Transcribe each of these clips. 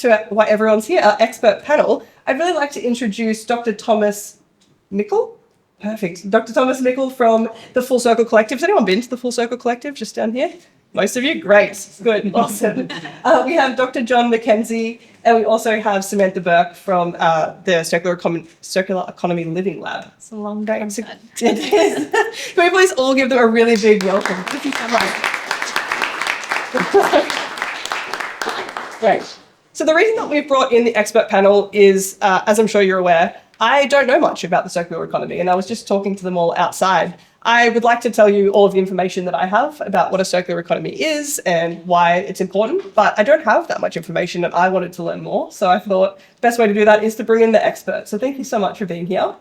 to why everyone's here, our expert panel, I'd really like to introduce Dr. Thomas Nicol. Perfect. Dr. Thomas Nicol from the Full Circle Collective. Has anyone been to the Full Circle Collective just down here? Most of you? Great. Good. Awesome. We have Dr. John McKenzie, and we also have Samantha Burke from the Circular Economy Living Lab. It's a long day. It is. Can we please all give them a really big welcome? Thank you so much. Great. So the reason that we've brought in the expert panel is, as I'm sure you're aware, I don't know much about the circular economy, and I was just talking to them all outside. I would like to tell you all of the information that I have about what a circular economy is and why it's important, but I don't have that much information and I wanted to learn more. So I thought the best way to do that is to bring in the expert. So thank you so much for being here.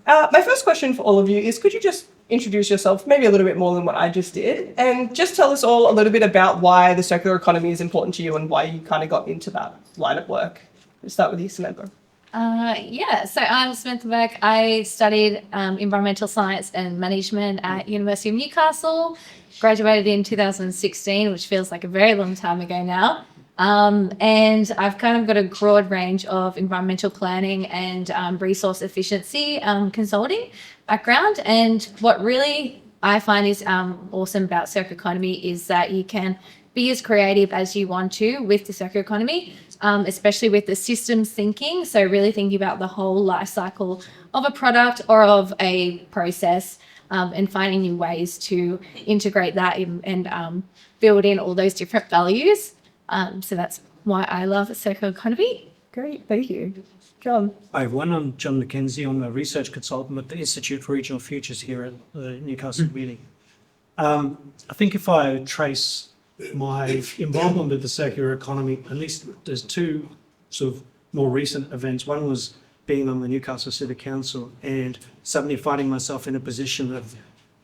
My first question for all of you is, could you just introduce yourself maybe a little bit more than what I just did, and just tell us all a little bit about why the circular economy is important to you and why you kind of got into that line of work. We'll start with you, Samantha. So I'm Samantha Burke. I studied environmental science and management at University of Newcastle, graduated in 2016, which feels like a very long time ago now. And I've kind of got a broad range of environmental planning and resource efficiency consulting background. And what really I find is awesome about circular economy is that you can be as creative as you want to with the circular economy, especially with the systems thinking. So really thinking about the whole life cycle of a product or of a process, and finding new ways to integrate that and build in all those different values. So that's why I love circular economy. Great, thank you. John. Hi everyone, I'm John McKenzie. I'm a research consultant at the Institute for Regional Futures here at Newcastle Uni. I think if I trace my involvement with the circular economy, at least there's two sort of more recent events. One was being on the Newcastle City Council and suddenly finding myself in a position of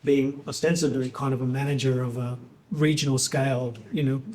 being ostensibly kind of a manager of a regional scale,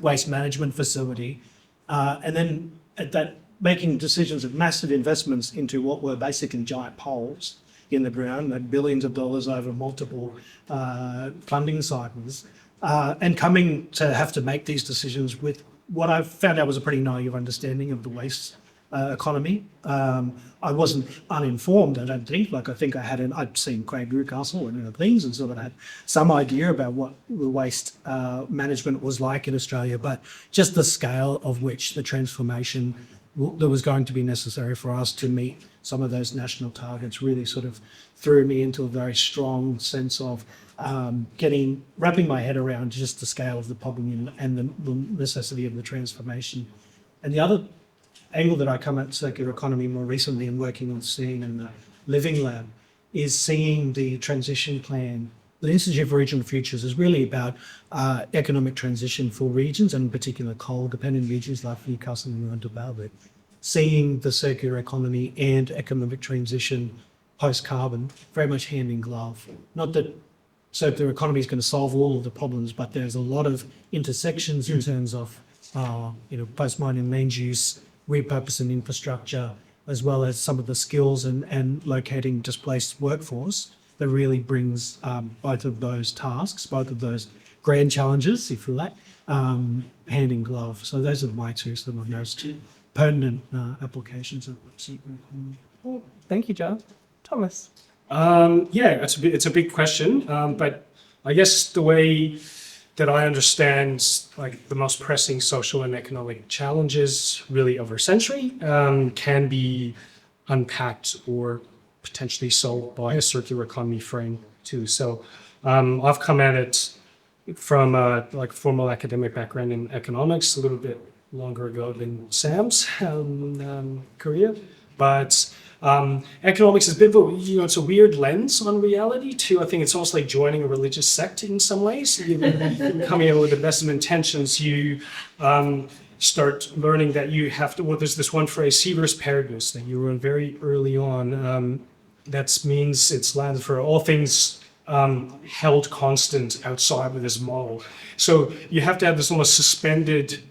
waste management facility. And then at that, making decisions of massive investments into what were basically giant poles in the ground, like billions of dollars over multiple funding cycles. And coming to have to make these decisions with what I found out was a pretty naive understanding of the waste economy. I wasn't uninformed, I don't think. I think I'd seen Craig Newcastle and other things and sort of had some idea about what the waste management was like in Australia, but just the scale of which the transformation that was going to be necessary for us to meet some of those national targets really sort of threw me into a very strong sense of wrapping my head around just the scale of the problem and the necessity of the transformation. And the other angle that I come at circular economy more recently and working on seeing in the Living Lab is seeing the transition plan. The Institute for Regional Futures is really about economic transition for regions, and in particular coal-dependent regions like Newcastle and Nunavut. Seeing the circular economy and economic transition post-carbon very much hand in glove. Not that circular economy is going to solve all of the problems, but there's a lot of intersections in terms of post-mining land use, repurposing infrastructure, as well as some of the skills and locating displaced workforce that really brings both of those tasks, both of those grand challenges, if you like, hand in glove. So those are my two sort of most pertinent applications of circular economy. Well, thank you, John. Thomas. It's a big question, but I guess the way that I understand the most pressing social and economic challenges really of our century can be unpacked or potentially solved by a circular economy frame too. So I've come at it from a formal academic background in economics a little bit longer ago than Sam's career, but economics is a bit of it's a weird lens on reality too. I think it's almost like joining a religious sect in some ways. You're coming in with the best of intentions. You start learning that you have to, there's this one phrase, ceteris paribus, that you learn very early on. That means it's Latin for all things held constant outside of this model. So you have to have this almost suspended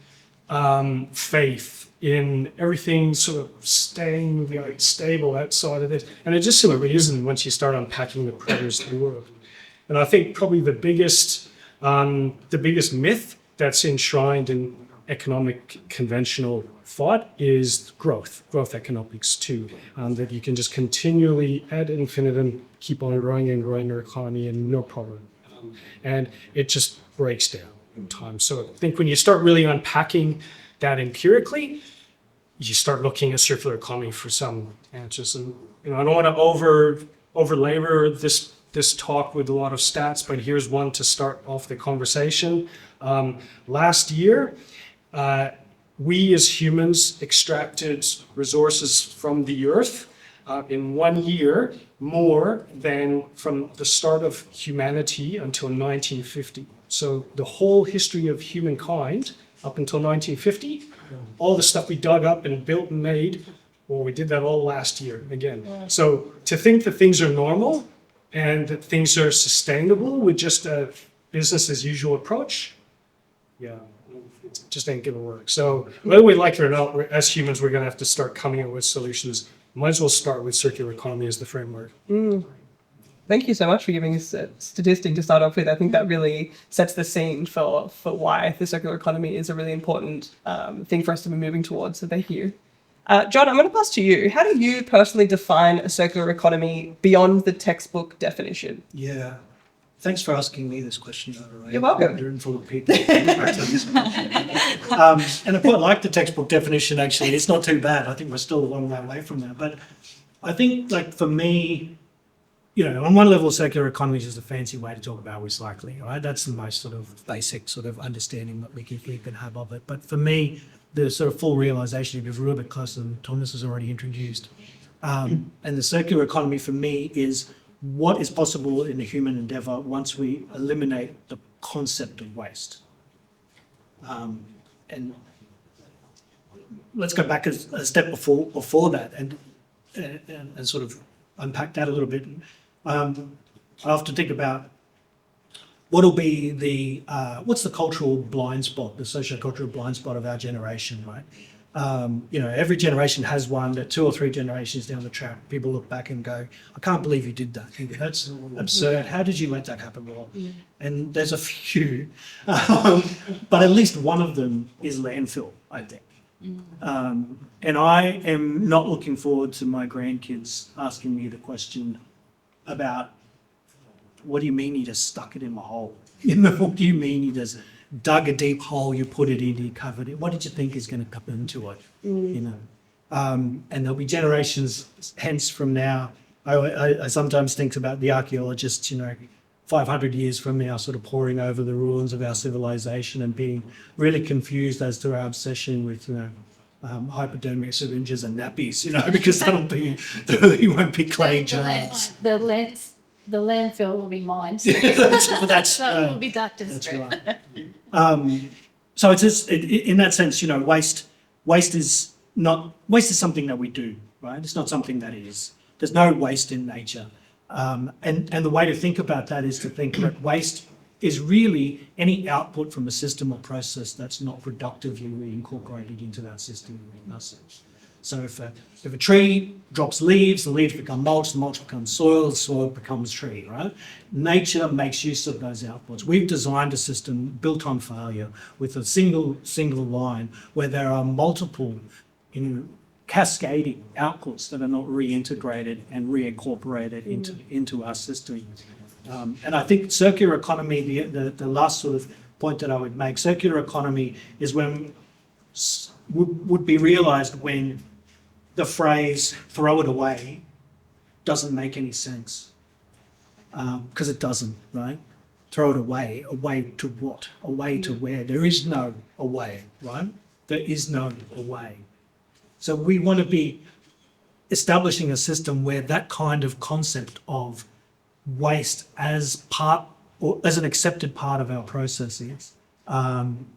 faith in everything sort of staying stable outside of it. And it just simply isn't once you start unpacking the pressures of the world. And I think probably the biggest myth that's enshrined in economic conventional thought is growth economics too, that you can just continually ad infinitum keep on growing and growing your economy and no problem. And it just breaks down in time. So I think when you start really unpacking that empirically, you start looking at circular economy for some answers. And I don't want to over labor this talk with a lot of stats, but here's one to start off the conversation. Last year, we as humans extracted resources from the earth in 1 year more than from the start of humanity until 1950. So the whole history of humankind up until 1950, all the stuff we dug up and built and made, well, we did that all last year again. So to think that things are normal and that things are sustainable with just a business as usual approach, yeah, it just ain't gonna work. So whether we like it or not, as humans, we're gonna have to start coming up with solutions. Might as well start with circular economy as the framework. Thank you so much for giving us a statistic to start off with. I think that really sets the scene for why the circular economy is a really important thing for us to be moving towards. So thank you. John, I'm going to pass to you. How do you personally define a circular economy beyond the textbook definition? Yeah. Thanks for asking me this question, by the way. You're welcome. You're in full of people. And I quite like the textbook definition, actually. It's not too bad. I think we're still a long way away from that. But I think, like, for me, on one level, circular economy is just a fancy way to talk about recycling, right? That's the most sort of basic sort of understanding that we can have of it. But for me, the sort of full realization is a little bit closer than Thomas has already introduced. And the circular economy for me is what is possible in the human endeavor once we eliminate the concept of waste. And let's go back a step before that and sort of unpack that a little bit. I often think about what'll be what's the cultural blind spot, the socio-cultural blind spot of our generation, right? Every generation has one. That 2 or 3 generations down the track, people look back and go, "I can't believe you did that. That's absurd. How did you let that happen?" Well, and there's a few, but at least one of them is landfill, I think. And I am not looking forward to my grandkids asking me the question about, what do you mean you just stuck it in the hole? What do you mean you just dug a deep hole, you put it in, you covered it? What did you think is going to come into it? And there'll be generations hence from now. I sometimes think about the archaeologists, 500 years from now, sort of poring over the ruins of our civilization and being really confused as to our obsession with, hypodermic syringes and nappies, because there won't be clay jars. The landfill will be mined. That's That will be ducted that's through. right. So it's just, in that sense, waste is something that we do, right? It's not something that is. There's no waste in nature. And the way to think about that is to think that waste is really any output from a system or process that's not productively reincorporated into that system. So if a tree drops leaves, the leaves become mulch, the mulch becomes soil, the soil becomes tree, right? Nature makes use of those outputs. We've designed a system built on failure with a single line where there are multiple cascading outputs that are not reintegrated and reincorporated into our system. And I think circular economy, the last sort of point that I would make, circular economy is would be realized when the phrase "throw it away" doesn't make any sense, because it doesn't, right? Throw it away. Away to what? Away to where? There is no away, right? There is no away. So we want to be establishing a system where that kind of concept of waste as an accepted part of our processes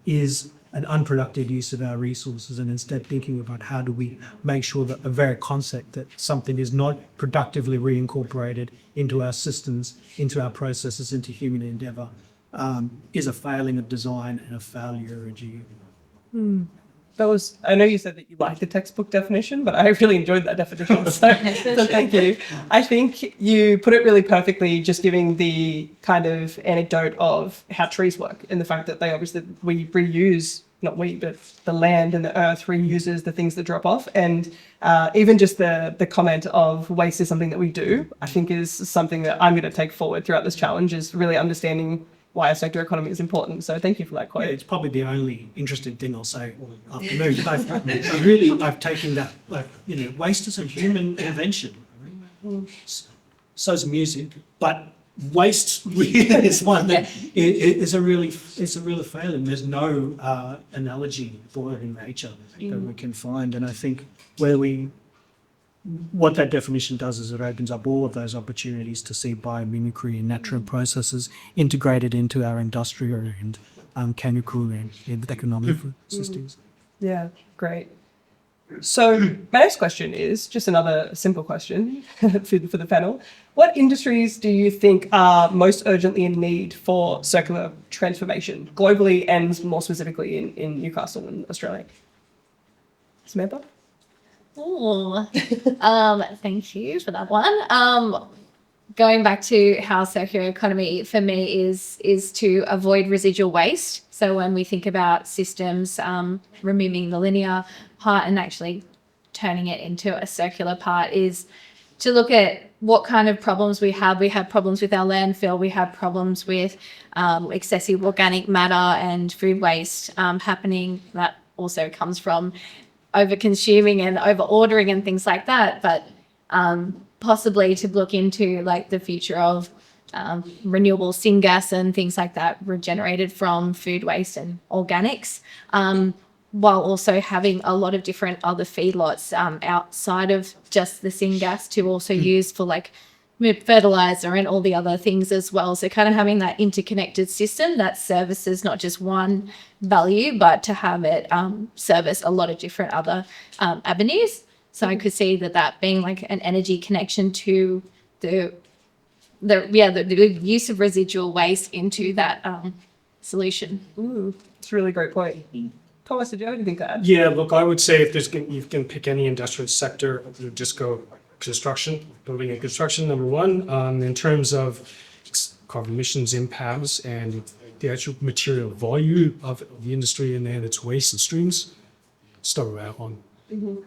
is an unproductive use of our resources, and instead thinking about how do we make sure that the very concept that something is not productively reincorporated into our systems, into our processes, into human endeavour, is a failing of design and a failure of GU. I know you said that you liked the textbook definition, but I really enjoyed that definition. So thank you. I think you put it really perfectly, just giving the kind of anecdote of how trees work and the fact that we reuse not we, but the land and the earth reuses the things that drop off. And even just the comment of waste is something that we do, I think is something that I'm going to take forward throughout this challenge, is really understanding why a circular economy is important. So thank you for that Yeah, quote. it's probably the only interesting thing I'll say all afternoon. I've taken that, like, waste is a human invention. So's music, but waste really is one that is a really failing. There's no analogy for it in nature that we can find, and I think what that definition does is it opens up all of those opportunities to see biomimicry and natural processes integrated into our industrial and chemical and economic systems. Yeah, great. So my next question is just another simple question for the panel. What industries do you think are most urgently in need for circular transformation globally and more specifically in Newcastle and Australia? Samantha? Oh, thank you for that one. Going back to how circular economy for me is to avoid residual waste. So when we think about systems, removing the linear part and actually turning it into a circular part, is to look at what kind of problems we have. We have problems with our landfill. We have problems with excessive organic matter and food waste happening. That also comes from over consuming and over ordering and things like that. But possibly to look into like the future of renewable syngas and things like that regenerated from food waste and organics, while also having a lot of different other feedlots outside of just the syngas to also use for like fertilizer and all the other things as well. So kind of having that interconnected system that services not just one value, but to have it service a lot of different other avenues. So I could see that being like an energy connection to the use of residual waste into that solution. Ooh, it's a really great point. Thomas, did you have anything to add? Yeah, look, I would say if you can pick any industrial sector, just go construction, building and construction, number one. In terms of carbon emissions impacts and the actual material volume of the industry and its waste and streams, start with that one.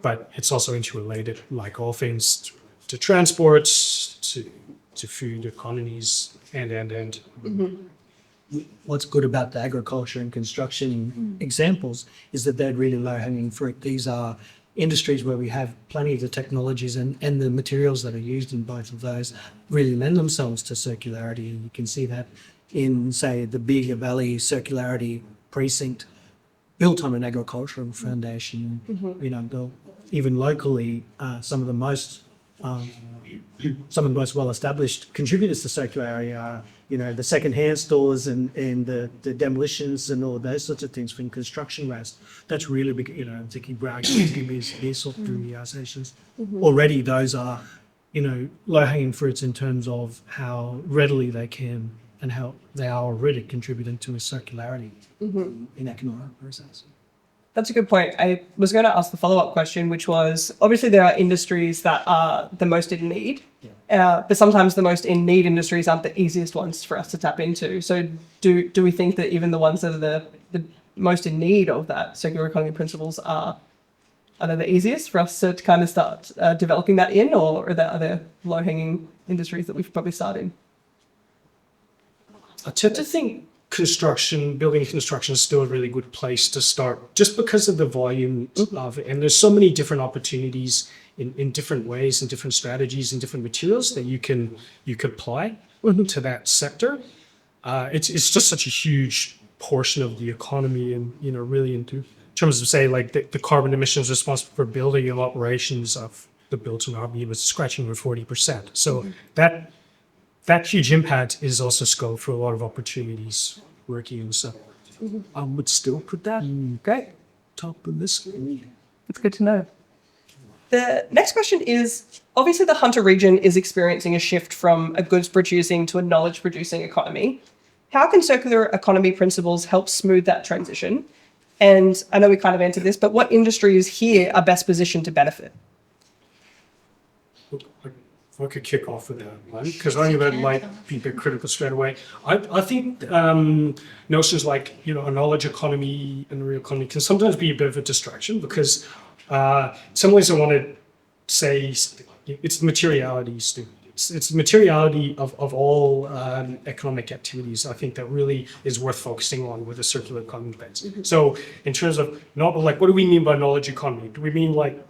But it's also interrelated, like all things, to transports, to food economies, and. What's good about the agriculture and construction examples is that they're really low-hanging fruit. These are industries where we have plenty of the technologies and the materials that are used in both of those really lend themselves to circularity. And you can see that in, say, the Bega Valley Circularity Precinct, built on an agricultural foundation. Even locally, some of the most well-established contributors to circularity are, the second-hand stores and the demolitions and all of those sorts of things from construction waste. That's really big, Vicky Bragg, these sort of organisations. Already those are, low-hanging fruits in terms of how readily they can and how they are already contributing to a circularity in economic process. That's a good point. I was going to ask the follow-up question, which was, obviously there are industries that are the most in need, but sometimes the most in need industries aren't the easiest ones for us to tap into. So do we think that even the ones that are the most in need of that circular economy principles are they the easiest for us to kind of start developing that in, or are there low-hanging industries that we should probably start in? I tend to think building and construction is still a really good place to start, just because of the volume of it. And there's so many different opportunities in different ways and different strategies and different materials that you could apply to that sector. It's just such a huge portion of the economy, and really in terms of, say, like the carbon emissions responsible for building and operations of the built environment was scratching over 40%. So that huge impact is also scope for a lot of opportunities working in. So I would still put that Great. top of this. It's good to know. The next question is, obviously the Hunter region is experiencing a shift from a goods producing to a knowledge producing economy. How can circular economy principles help smooth that transition? And I know we kind of answered this, but what industries here are best positioned to benefit? if I could kick off with that one, because I think that might be a bit critical straight away. I think notions like, a knowledge economy and a real economy can sometimes be a bit of a distraction because in some ways I want to say something like it's the materiality, it's the materiality of all economic activities, I think, that really is worth focusing on with a circular economy base. So in terms of, not like, what do we mean by knowledge economy? Do we mean like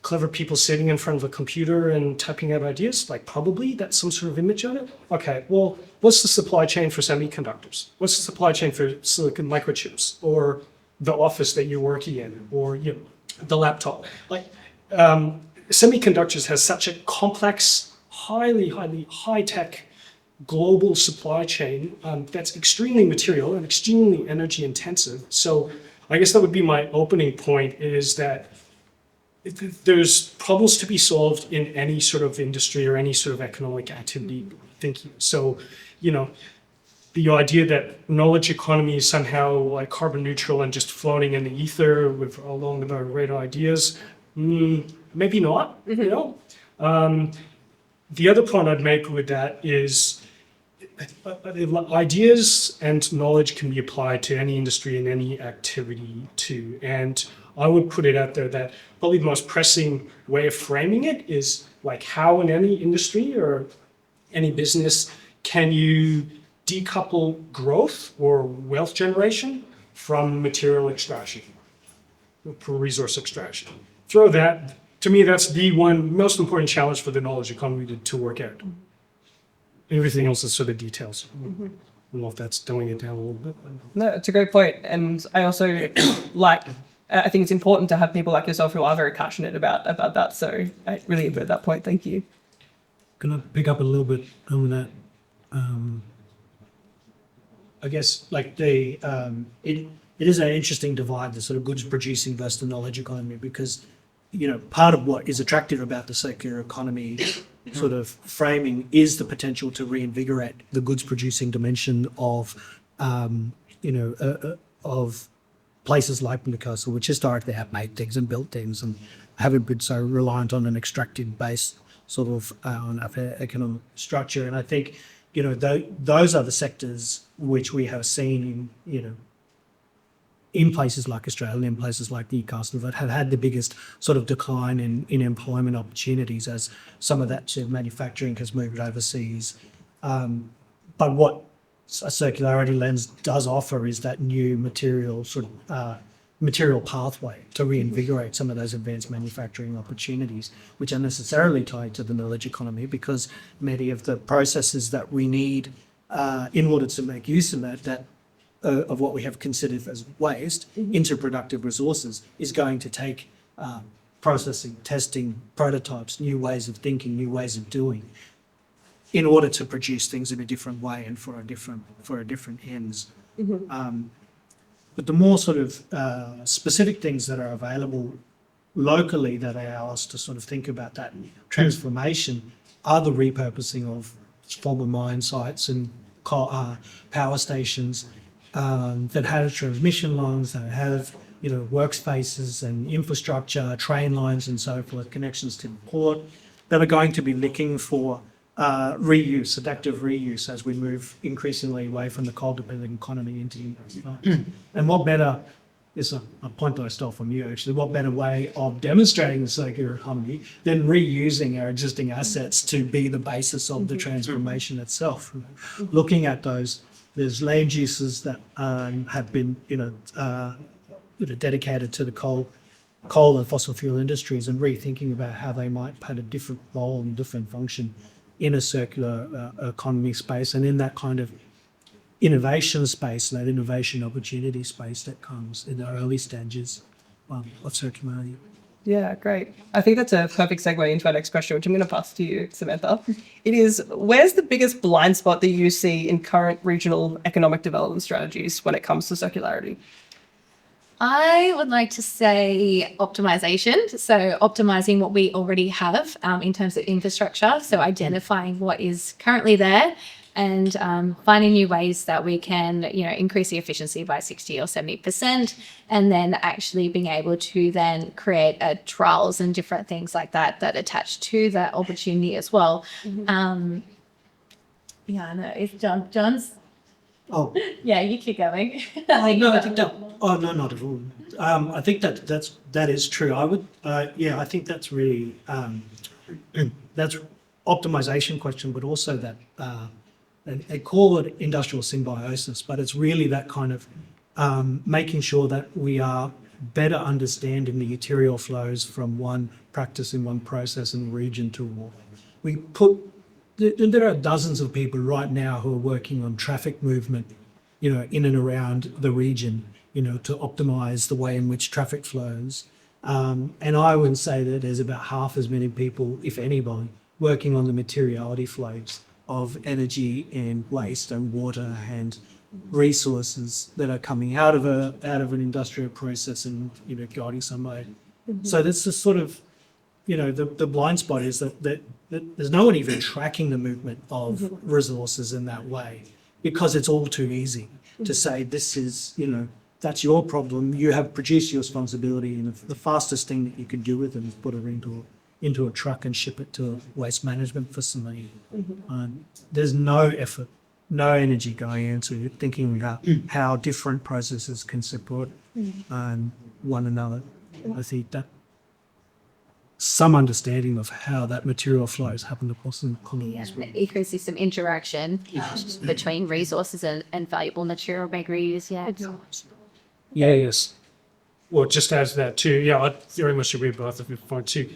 clever people sitting in front of a computer and typing out ideas? Like, probably that's some sort of image of it. Okay, well, what's the supply chain for semiconductors? What's the supply chain for silicon microchips, or the office that you're working in, or the laptop? Like, semiconductors has such a complex, highly high-tech global supply chain that's extremely material and extremely energy intensive. So I guess that would be my opening point, is that there's problems to be solved in any sort of industry or any sort of economic activity thinking. So, the idea that knowledge economy is somehow like carbon neutral and just floating in the ether with along the right ideas, maybe not. The other point I'd make with that is ideas and knowledge can be applied to any industry and any activity too. And I would put it out there that probably the most pressing way of framing it is like, how in any industry or any business can you decouple growth or wealth generation from material extraction, from resource extraction? To me, that's the one most important challenge for the knowledge economy to work out. Everything else is sort of details. I don't know if that's dumbing it down a little bit. No, it's a great point. And I also I think it's important to have people like yourself who are very passionate about that. So I really enjoyed that point. Thank you. Can I pick up a little bit on that? I guess like it is an interesting divide, the sort of goods producing versus the knowledge economy, because part of what is attractive about the circular economy sort of framing is the potential to reinvigorate the goods producing dimension of of places like Newcastle, which historically have made things and built things and haven't been so reliant on an extractive base sort of on economic structure. And I think those are the sectors which we have seen in places like Australia, in places like Newcastle, that have had the biggest sort of decline in employment opportunities as some of that sort of manufacturing has moved overseas. But what a circularity lens does offer is that new material material pathway to reinvigorate some of those advanced manufacturing opportunities, which are necessarily tied to the knowledge economy, because many of the processes that we need in order to make use of that of what we have considered as waste into productive resources is going to take processing, testing, prototypes, new ways of thinking, new ways of doing, in order to produce things in a different way and for a different ends. But the more sort of specific things that are available locally that allow us to sort of think about that transformation are the repurposing of former mine sites and power stations that have transmission lines, that have workspaces and infrastructure, train lines and so forth, connections to the port, that are going to be looking for reuse, adaptive reuse, as we move increasingly away from the coal-dependent economy into and what better is a point that I stole from you, actually. What better way of demonstrating the circular economy than reusing our existing assets to be the basis of the transformation itself? Looking at those, there's land uses that have been, dedicated to the coal and fossil fuel industries, and rethinking about how they might play a different role and different function in a circular economy space, and in that kind of innovation space, that innovation opportunity space that comes in the early stages of circularity. Yeah, great. I think that's a perfect segue into our next question, which I'm going to pass to you, Samantha. It is, where's the biggest blind spot that you see in current regional economic development strategies when it comes to circularity? I would like to say optimization. So optimizing what we already have in terms of infrastructure. So identifying what is currently there and finding new ways that we can, increase the efficiency by 60 or 70%, and then actually being able to then create trials and different things like that attach to that opportunity as well. Yeah, I know. It's John's. Oh, Yeah, you keep going. no, I think that. Oh no, not at all. I think that is true. I would. I think that's really that's optimization question, but also that they call it industrial symbiosis, but it's really that kind of making sure that we are better understanding the material flows from one practice in one process and region to all. There are dozens of people right now who are working on traffic movement, in and around the region, to optimize the way in which traffic flows. And I would say that there's about half as many people, if anybody, working on the materiality flows of energy and waste and water and resources that are coming out of an industrial process and guiding somewhere. So that's the sort of the blind spot is that there's no one even tracking the movement of resources in that way, because it's all too easy to say this is that's your problem. You have produced your responsibility, and the fastest thing that you can do with it is put it into a truck and ship it to a waste management facility. There's no effort, no energy going into thinking about how different processes can support one another. I think that some understanding of how that material flows happen across the economy as well. Ecosystem interaction between resources and valuable material being reused. Yeah, yes. Well, just as that too, I very much agree with both of your points too.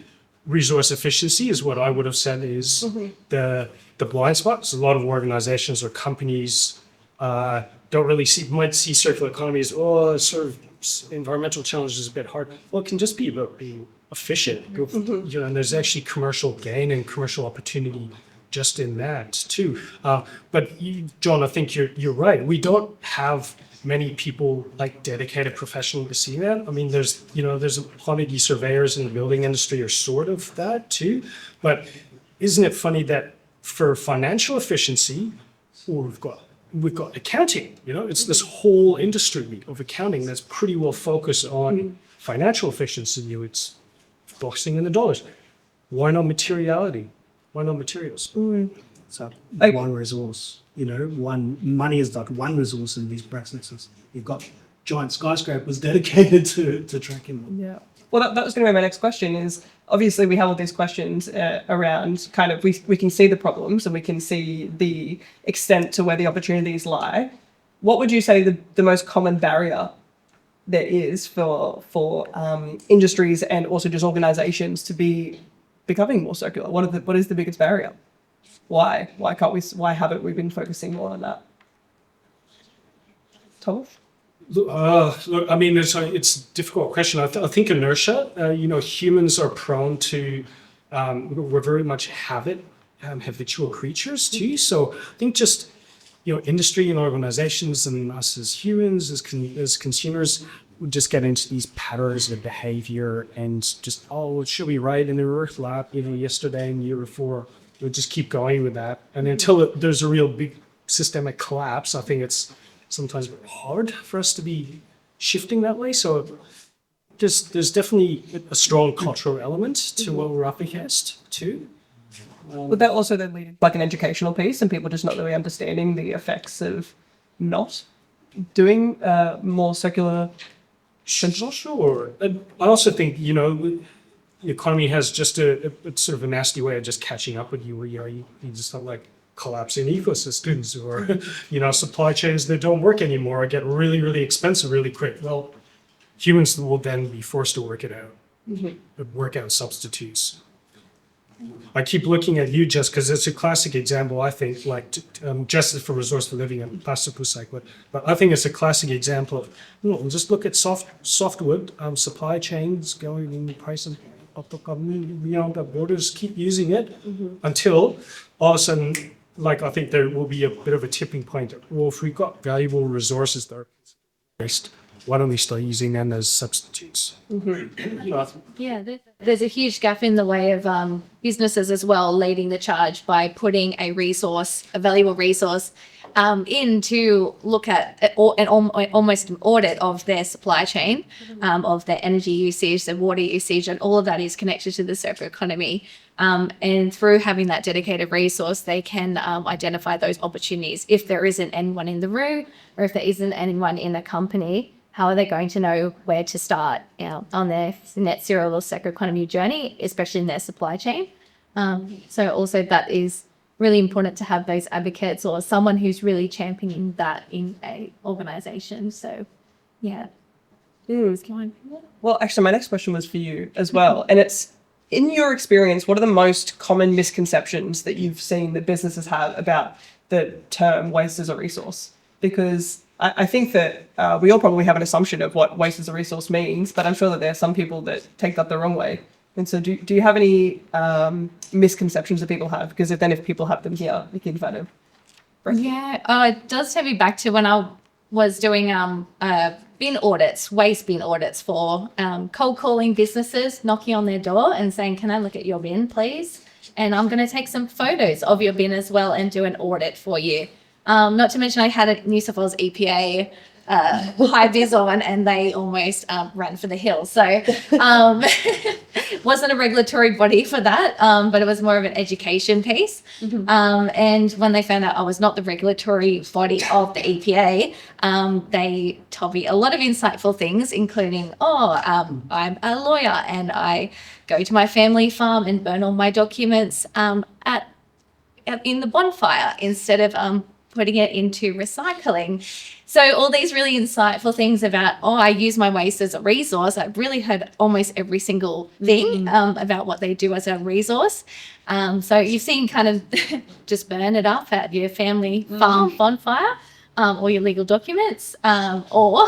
Resource efficiency is what I would have said is the blind spot. So a lot of organizations or companies don't really might see circular economy as, sort of environmental challenge is a bit hard. Well, it can just be about being efficient. And there's actually commercial gain and commercial opportunity just in that too. But John, I think you're right. We don't have many people like dedicated professionally to see that. I mean, there's quantity surveyors in the building industry are sort of that too. But isn't it funny that for financial efficiency, we've got accounting, it's this whole industry of accounting that's pretty well focused on financial efficiency. It's focusing on the dollars. Why not materiality? Why not materials? So one resource, money is like one resource in these processes. You've got giant skyscrapers dedicated to tracking them. Yeah. Well, that was going to be my next question is, obviously we have all these questions around kind of, we can see the problems and we can see the extent to where the opportunities lie. What would you say the most common barrier there is for industries and also just organizations to be becoming more circular? What is the biggest barrier? Why haven't we been focusing more on that? Thomas? Look, I mean, it's a difficult question. I think inertia. Humans are prone to. We're very much habitual creatures too. So I think just industry and organizations and us as humans, as consumers, we just get into these patterns of behavior and just should we write in the Earth lab yesterday and the year before. We'll just keep going with that, and until there's a real big systemic collapse, I think it's sometimes hard for us to be shifting that way. So there's definitely a strong cultural element to what we're up against too. Would that also then lead to like an educational piece and people just not really understanding the effects of not doing more circular? Sure. And I also think the economy has just a sort of a nasty way of just catching up with you, where you just have like collapsing ecosystems or supply chains that don't work anymore or get really, really expensive really quick. Well, humans will then be forced to work it out, work out substitutes. I keep looking at you, Jess, because it's a classic example, I think, like Justice for Resourceful Living and plastic recycling. But I think it's a classic example of, just look at softwood supply chains going in the price of the borders, keep using it until all of a sudden, like, I think there will be a bit of a tipping point. Well, if we've got valuable resources that are waste, why don't we start using them as substitutes? Yeah, there's a huge gap in the way of, businesses as well leading the charge by putting a valuable resource, in to look at almost an audit of their supply chain, of their energy usage, their water usage, and all of that is connected to the circular economy. And through having that dedicated resource, they can identify those opportunities. If there isn't anyone in the room, or if there isn't anyone in a company, how are they going to know where to start, on their net zero or circular economy journey, especially in their supply chain? So also that is really important to have those advocates or someone who's really championing that in a organization. So, yeah. Well, actually, my next question was for you as well. And it's, in your experience, what are the most common misconceptions that you've seen that businesses have about the term waste as a resource? Because I think that we all probably have an assumption of what waste as a resource means, but I'm sure that there are some people that take that the wrong way. And so do you have any misconceptions that people have? Because if people have them here, we can kind of... Yeah, it does take me back to when I was doing waste bin audits for cold calling businesses, knocking on their door and saying, can I look at your bin, please? And I'm going to take some photos of your bin as well and do an audit for you. Not to mention I had a New South Wales EPA high vis on, and they almost ran for the hills. So wasn't a regulatory body for that, but it was more of an education piece. And when they found out I was not the regulatory body of the EPA, they told me a lot of insightful things, including, I'm a lawyer and I go to my family farm and burn all my documents in the bonfire instead of putting it into recycling. So all these really insightful things about, I use my waste as a resource. I've really heard almost every single thing about what they do as a resource. So you've seen kind of just burn it up at your family farm bonfire, or your legal documents, or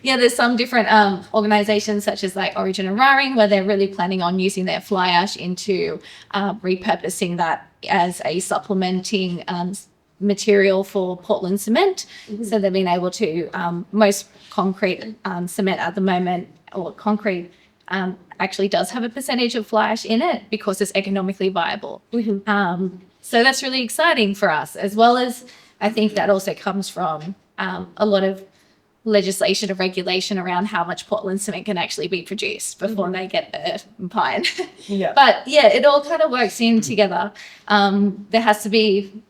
there's some different organizations such as like Origin and Raring, where they're really planning on using their fly ash into repurposing that as a supplementing material for Portland cement. So they've been able to, most concrete cement at the moment, or concrete actually does have a percentage of fly ash in it because it's economically viable. So that's really exciting for us, as well as I think that also comes from a lot of legislation or regulation around how much Portland cement can actually be produced before they get earth and pine. But yeah, it all kind of works in together. There has to be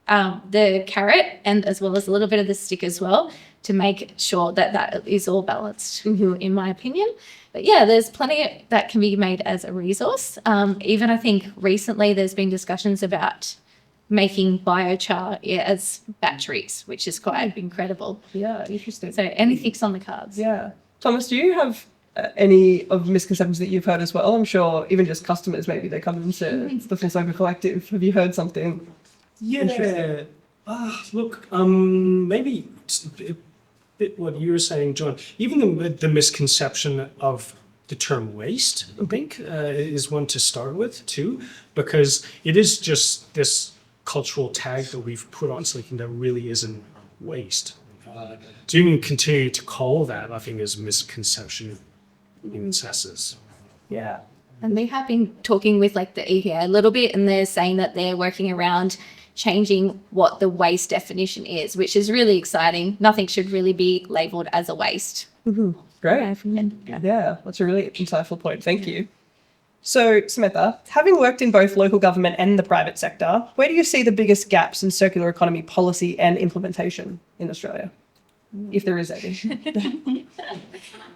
the carrot, and as well as a little bit of the stick as well, to make sure that is all balanced, in my opinion. But yeah, there's plenty that can be made as a resource. Even I think recently there's been discussions about making biochar as batteries, which is quite incredible. Yeah, interesting. So anything's on the cards. Yeah. Thomas, do you have any of misconceptions that you've heard as well? I'm sure even just customers, maybe they come into the Full Circle Collective. Have you heard something? Yeah. Look, maybe it's a bit what you were saying, John. Even the misconception of the term waste, I think, is one to start with too, because it is just this cultural tag that we've put on something that really isn't waste. To even continue to call that, I think, is a misconception in excesses. Yeah. And they have been talking with like the EPA a little bit, and they're saying that they're working around changing what the waste definition is, which is really exciting. Nothing should really be labelled as a waste. Great. Yeah, that's a really insightful point. Thank you. So, Samantha, having worked in both local government and the private sector, where do you see the biggest gaps in circular economy policy and implementation in Australia, if there is any?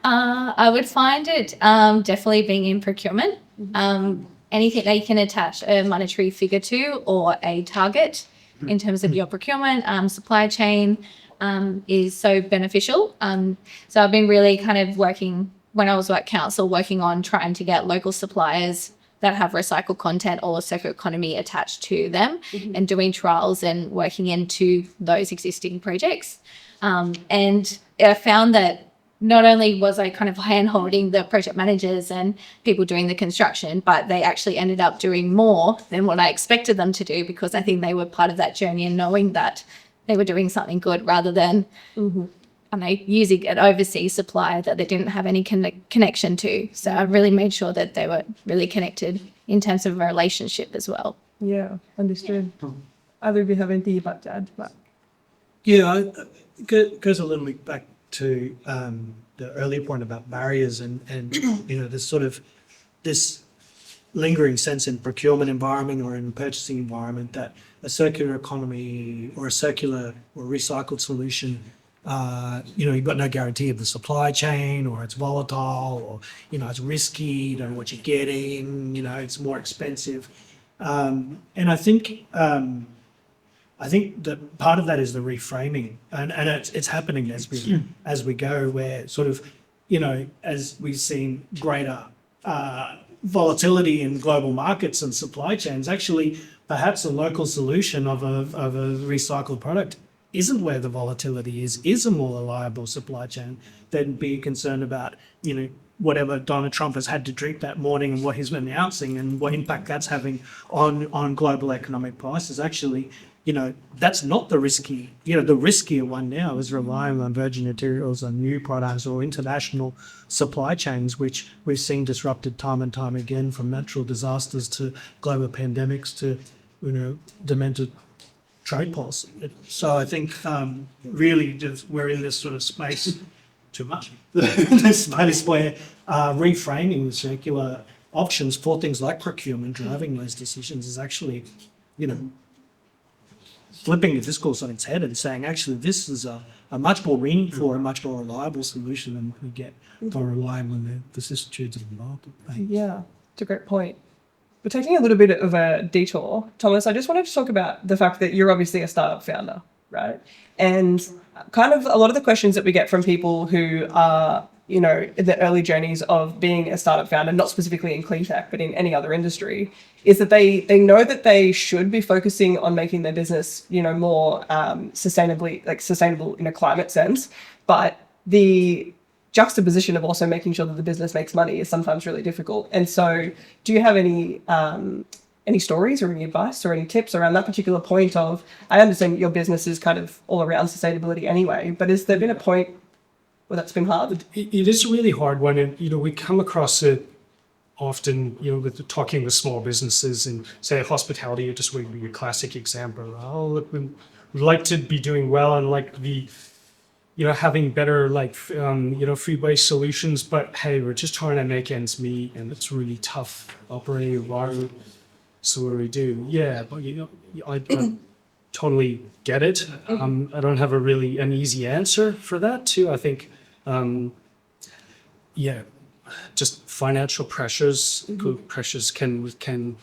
I would find it definitely being in procurement. Anything that you can attach a monetary figure to or a target in terms of your procurement, supply chain is so beneficial. So I've been really kind of working, when I was at council, working on trying to get local suppliers that have recycled content or circular economy attached to them, and doing trials and working into those existing projects. And I found that not only was I kind of hand-holding the project managers and people doing the construction, but they actually ended up doing more than what I expected them to do, because I think they were part of that journey and knowing that they were doing something good rather than and they using an overseas supplier that they didn't have any connection to. So I really made sure that they were really connected in terms of a relationship as well. Yeah, understood. Either of you have anything you'd like to add to that? Yeah, it goes a little bit back to the earlier point about barriers and there's sort of this lingering sense in procurement environment or in purchasing environment that a circular economy or a circular or recycled solution, you've got no guarantee of the supply chain, or it's volatile, or, it's risky, you don't know what you're getting, it's more expensive. And I think that part of that is the reframing, and it's happening as we go, where sort of, as we've seen greater volatility in global markets and supply chains, actually perhaps a local solution of a recycled product isn't where the volatility is a more reliable supply chain than be concerned about, whatever Donald Trump has had to drink that morning and what he's announcing and what impact that's having on global economic prices. Actually, that's not the risky, the riskier one now is relying on virgin materials and new products or international supply chains, which we've seen disrupted time and time again, from natural disasters to global pandemics to, demented trade policy. So I think really just we're in this sort of space, too much, this space where reframing the circular options for things like procurement, driving those decisions is actually, flipping the discourse on its head and saying, actually, this is a much more meaningful and much more reliable solution than we get by relying on the vicissitudes of the market. Yeah, it's a great point. We're taking a little bit of a detour. Thomas, I just wanted to talk about the fact that you're obviously a startup founder, right? And kind of a lot of the questions that we get from people who are, in the early journeys of being a startup founder, not specifically in clean tech, but in any other industry, is that they know that they should be focusing on making their business, more sustainable in a climate sense. But the juxtaposition of also making sure that the business makes money is sometimes really difficult. And so do you have any stories or any advice or any tips around that particular point of, I understand your business is kind of all around sustainability anyway, but has there been a point where that's been hard? It is a really hard one, and we come across it often. With talking with small businesses, and say hospitality, just would be a classic example. Oh, look, we'd like to be doing well and like to be, having better food waste solutions, but hey, we're just trying to make ends meet, and it's really tough operating environment. So what do we do? Yeah, but I totally get it. I don't have an easy answer for that too. I think, just financial pressures can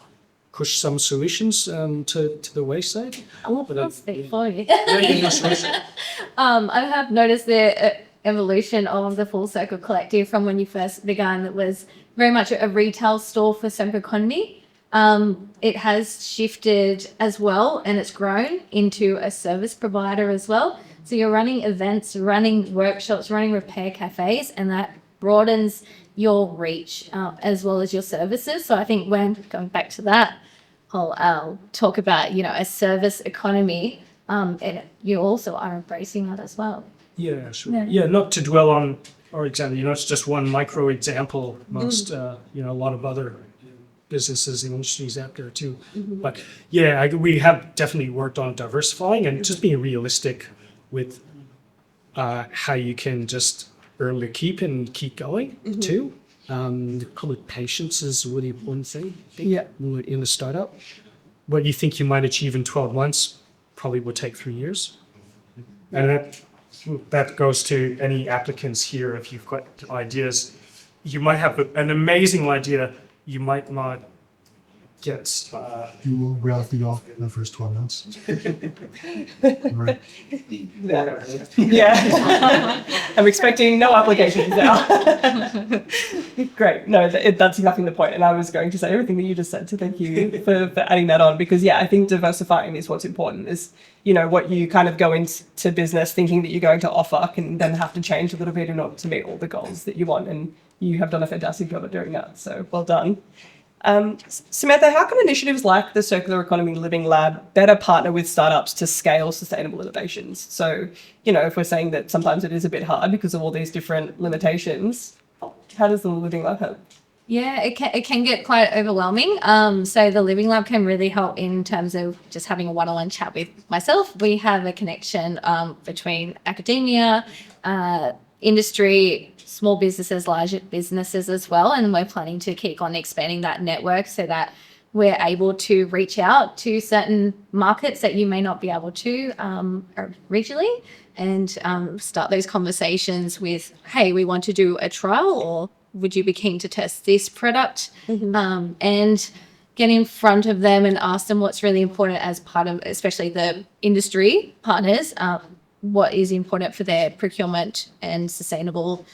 push some solutions to the wayside. I'll speak for you. Yeah, I have noticed the evolution of the Full Circle Collective from when you first began. It was very much a retail store for circular economy. It has shifted as well, and it's grown into a service provider as well. So you're running events, running workshops, running repair cafes, and that broadens your reach as well as your services. So I think when going back to that, I'll talk about, a service economy, and you also are embracing that as well. Yeah, sure. Yeah, not to dwell on our example, it's just one micro example amongst, a lot of other businesses and industries out there too. But yeah, we have definitely worked on diversifying and just being realistic with how you can just earn your keep and keep going too. Probably patience is really one thing. Yeah. In a startup, what you think you might achieve in 12 months probably would take 3 years. And that goes to any applicants here. If you've got ideas, you might have an amazing idea. You might not get. You will reality off in the first 12 months. Right. Yeah. I'm expecting no applications now. Great. No, that's exactly the point. And I was going to say everything that you just said, so thank you for adding that on, because I think diversifying is what's important. Is what you kind of go into business thinking that you're going to offer can then have to change a little bit in order to meet all the goals that you want. And you have done a fantastic job at doing that. So well done. Samantha, how can initiatives like the Circular Economy Living Lab better partner with startups to scale sustainable innovations? So, if we're saying that sometimes it is a bit hard because of all these different limitations, how does the Living Lab help? Yeah, it can get quite overwhelming. So the Living Lab can really help in terms of just having a one-on-one chat with myself. We have a connection between academia, industry, small businesses, large businesses as well, and we're planning to keep on expanding that network so that we're able to reach out to certain markets that you may not be able to regionally, and start those conversations with, hey, we want to do a trial, or would you be keen to test this product? And get in front of them and ask them what's really important as part of, especially the industry partners, what is important for their procurement and sustainable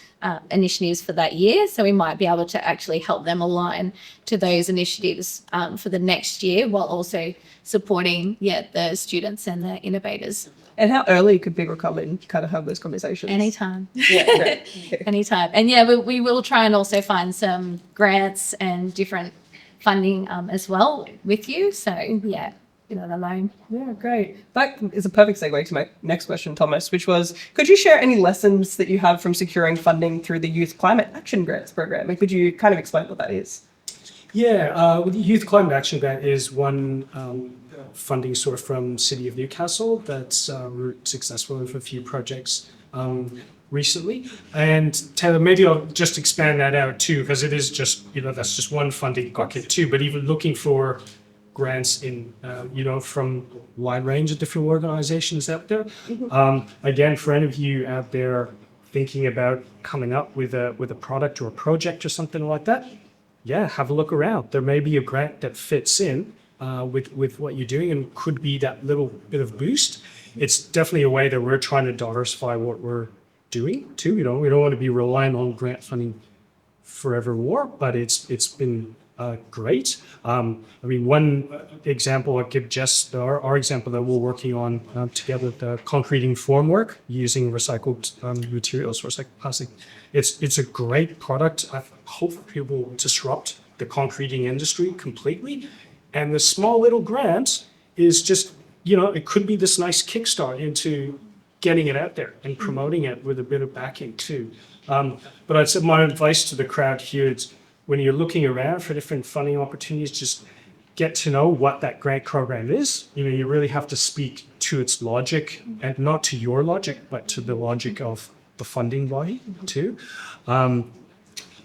initiatives for that year. So we might be able to actually help them align to those initiatives for the next year, while also supporting, the students and the innovators. And how early could Bigger come and kind of have those conversations? Anytime. Yeah. Anytime. And we will try and also find some grants and different funding as well with you. So you're not alone. Yeah, great. That is a perfect segue to my next question, Thomas, which was, could you share any lessons that you have from securing funding through the Youth Climate Action Grants program? And could you kind of explain what that is? With the Youth Climate Action Grant is one funding source from City of Newcastle that's we're successful with a few projects recently. And Taylor, maybe I'll just expand that out too, because it is just, that's just one funding bucket too, but even looking for grants in, from a wide range of different organizations out there. Again, for any of you out there thinking about coming up with a product or a project or something like that, have a look around. There may be a grant that fits in with what you're doing and could be that little bit of boost. It's definitely a way that we're trying to diversify what we're doing too. We don't want to be relying on grant funding forevermore, but it's been great. One example I give just our example that we're working on together, the concreting formwork using recycled materials, recycled plastic. It's a great product. I hope it will disrupt the concreting industry completely. And the small little grant is just, it could be this nice kickstart into getting it out there and promoting it with a bit of backing too. But I'd say my advice to the crowd here is, when you're looking around for different funding opportunities, just get to know what that grant program is. You really have to speak to its logic, and not to your logic, but to the logic of the funding body too.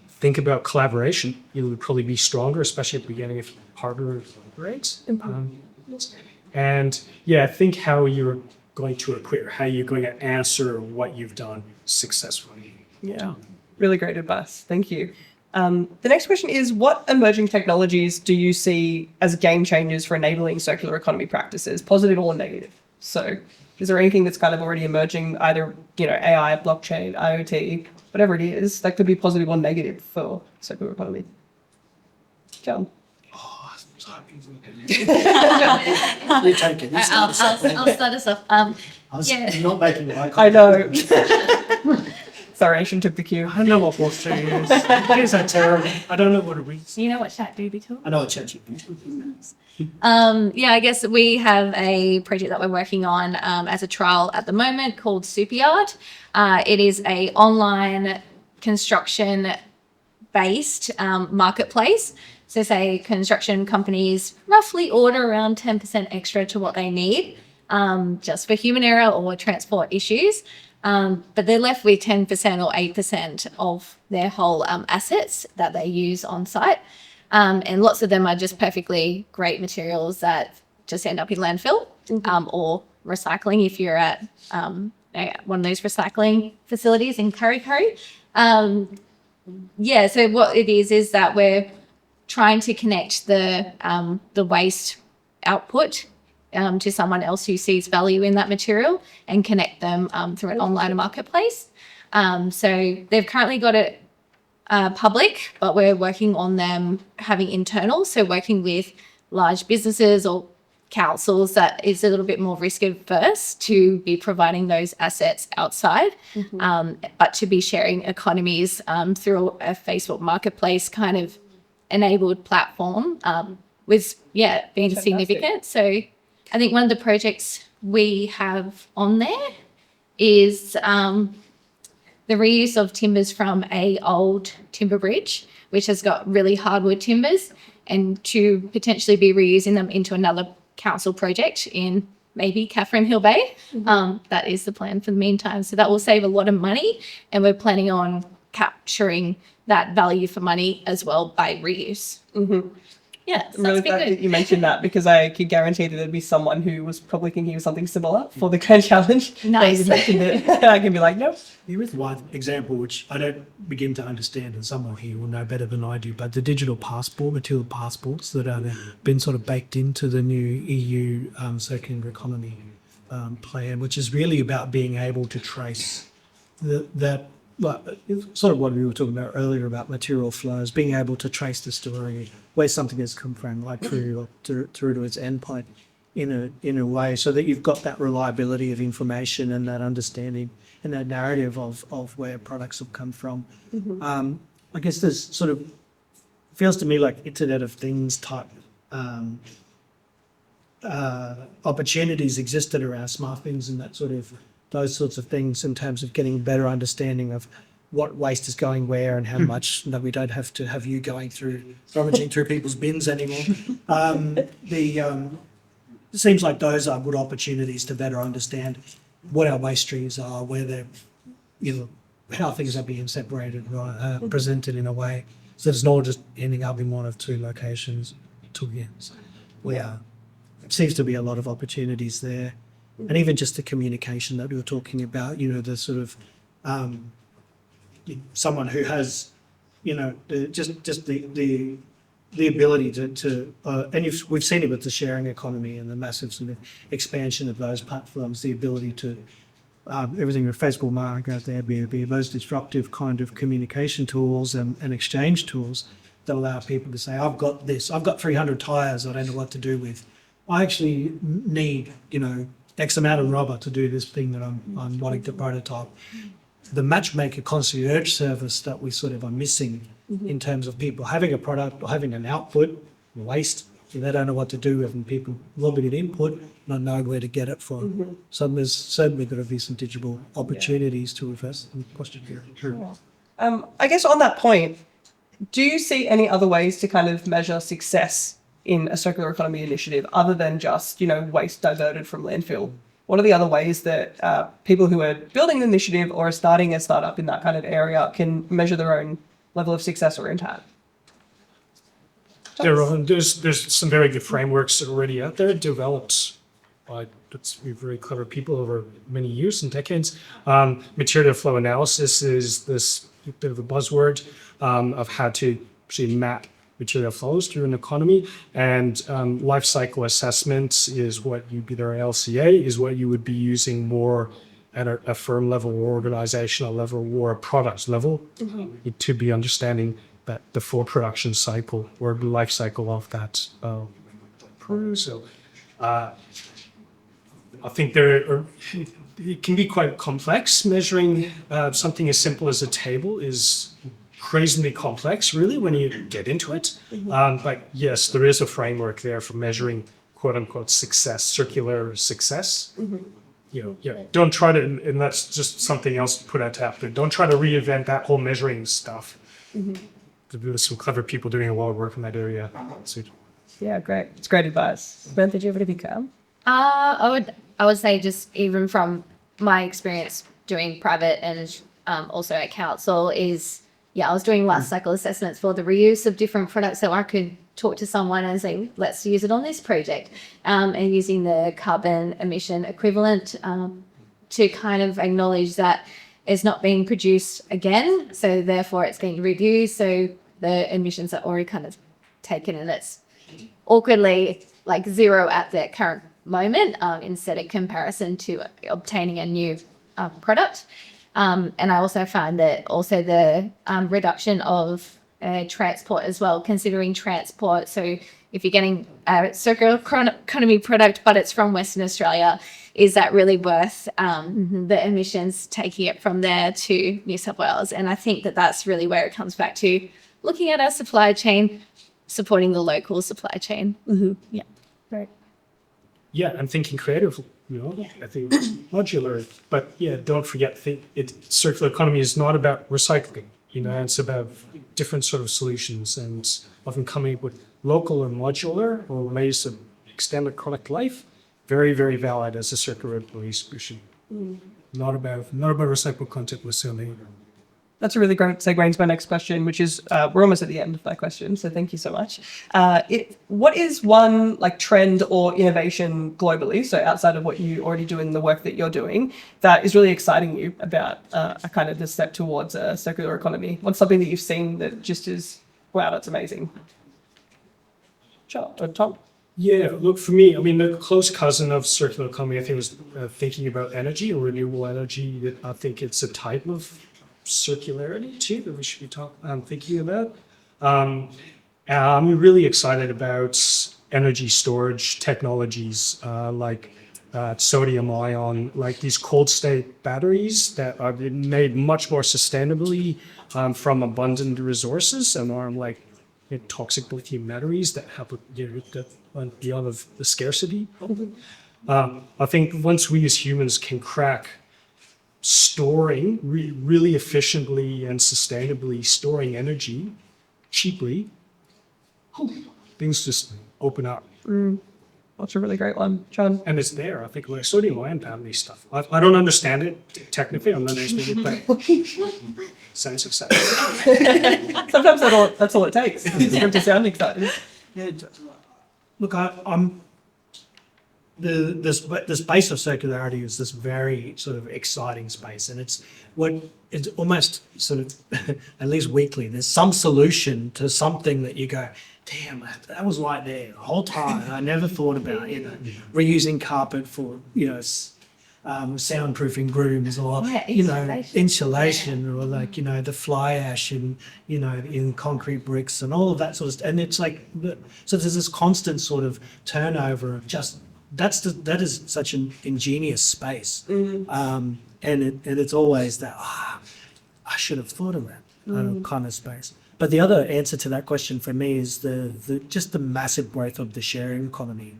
Think about collaboration. You would probably be stronger, especially at the beginning of harder grades. Think how you're going to equip, how you're going to answer what you've done successfully. Yeah, really great advice. Thank you. The next question is, what emerging technologies do you see as game changers for enabling circular economy practices, positive or negative? So is there anything that's kind of already emerging, either, AI, blockchain, IoT, whatever it is, that could be positive or negative for circular economy? John? You take it. I'll start us off. I was not making eye contact. I know. Sorry, I shouldn't have took the cue. I don't know what blockchain is. It is so terrible. I don't know what it is. You know what ChatGPT? I know what ChatGPT is. I guess we have a project that we're working on as a trial at the moment called Superyard. It is a online construction based marketplace. So say construction companies roughly order around 10% extra to what they need, just for human error or transport issues. But they're left with 10% or 8% of their whole assets that they use on site. And lots of them are just perfectly great materials that just end up in landfill or recycling if you're at one of those recycling facilities in Kurri Kurri. So what it is that we're trying to connect the waste output to someone else who sees value in that material and connect them through an online marketplace. So they've currently got it public, but we're working on them having internal. So working with large businesses or councils that is a little bit more risk averse to be providing those assets outside, but to be sharing economies through a Facebook marketplace kind of enabled platform was being Fantastic. significant. So I think one of the projects we have on there is the reuse of timbers from a old timber bridge, which has got really hardwood timbers, and to potentially be reusing them into another council project in maybe Catherine Hill Bay. That is the plan for the meantime. So that will save a lot of money, and we're planning on capturing that value for money as well by reuse. Yeah, so I'm really that's been glad that good. you mentioned that, because I could guarantee that there'd be someone who was probably thinking of something similar for the Grand Challenge. Nice. So you mentioned it. I can be like, nope. There is one example which I don't begin to understand, and someone here will know better than I do, but the digital passport, material passports that are been sort of baked into the new EU circular economy plan, which is really about being able to trace it's sort of what we were talking about earlier about material flows, being able to trace the story, where something has come from, like through to its endpoint in a way, so that you've got that reliability of information and that understanding and that narrative of where products have come from. I guess there's sort of, feels to me like Internet of Things type opportunities existed around smart things and that sort of, those sorts of things, in terms of getting better understanding of what waste is going where and how much, that we don't have to have you going through, rummaging through people's bins anymore. It seems like those are good opportunities to better understand what our waste streams are, where they're, how things are being separated, presented in a way, so it's not just ending up in one of two locations again. So it seems to be a lot of opportunities there. And even just the communication that we were talking about, the sort of someone who has, just the ability to and we've seen it with the sharing economy and the massive sort of expansion of those platforms, the ability to everything with Facebook Market there, be those disruptive kind of communication tools and exchange tools that allow people to say, I've got this, I've got 300 tyres I don't know what to do with. I actually need, X amount of rubber to do this thing that I'm wanting to prototype. The matchmaker concierge service that we sort of are missing in terms of people having a product or having an output, waste, and they don't know what to do with, and people lobbying input, not knowing where to get it from. So there's certainly going to be some digital opportunities to invest in question here. I guess on that point, do you see any other ways to kind of measure success in a circular economy initiative other than just, waste diverted from landfill? What are the other ways that people who are building an initiative or are starting a startup in that kind of area can measure their own level of success or impact? There's some very good frameworks already out there developed by very clever people over many years and decades. Material flow analysis is this bit of a buzzword of how to actually map material flows through an economy, and life cycle assessment is what either LCA is what you would be using more at a firm level or organizational level or a product level to be understanding that the full production cycle or life cycle of that brew. So I think it can be quite complex. Measuring something as simple as a table is crazily complex, really, when you get into it. But yes, there is a framework there for measuring "quote unquote" success, circular success. Don't try to, and that's just something else to put out there. Don't try to reinvent that whole measuring stuff. There's some clever people doing a lot of work in that area. Yeah, great. It's great advice. Ben, did you have anything to add? I would say, just even from my experience doing private and also at council, is I was doing life cycle assessments for the reuse of different products, so I could talk to someone and say, let's use it on this project, and using the carbon emission equivalent to kind of acknowledge that it's not being produced again, so therefore it's being reduced, so the emissions are already kind of taken, and it's awkwardly like zero at the current moment, instead of comparison to obtaining a new product. And I also find that also the reduction of transport as well, considering transport. So if you're getting a circular economy product, but it's from Western Australia, is that really worth the emissions taking it from there to New South Wales? And I think that that's really where it comes back to looking at our supply chain, supporting the local supply chain. Yeah. Right. Yeah, I'm thinking creatively. I think modular, but yeah, don't forget, circular economy is not about recycling. It's about different sort of solutions, and often coming up with local or modular or ways to extend the product life. Very, very valid as a circular economy solution. Not about recycled content necessarily. That's a really great segue into my next question, which is we're almost at the end of that question, so thank you so much. What is one trend or innovation globally, so outside of what you already do in the work that you're doing, that is really exciting you about a kind of the step towards a circular economy? What's something that you've seen that just is, wow, that's amazing? Sure, Tom. Yeah, look, for me, I mean, the close cousin of circular economy, I think, was thinking about energy or renewable energy. I think it's a type of circularity too that we should be thinking about. I'm really excited about energy storage technologies like sodium ion, like these cold state batteries that are made much more sustainably from abundant resources and are like toxic lithium batteries that have that went beyond of the scarcity. I think once we as humans can crack storing really efficiently and sustainably storing energy cheaply, things just open up. That's a really great one, John. And it's there. I think like sodium ion battery stuff. I don't understand it technically. I'm not understanding it, but sounds exciting. Sometimes that's all it takes. To sound excited. Yeah, look, I'm the space of circularity is this very sort of exciting space, and it's almost sort of at least weekly. There's some solution to something that you go, damn, that was right there the whole time. I never thought about reusing carpet for soundproofing rooms or insulation or the fly ash in concrete bricks and all of that sort of stuff. And it's like so there's this constant sort of turnover of just that is such an ingenious space, and it's always that I should have thought of that kind of space. But the other answer to that question for me is the massive growth of the sharing economy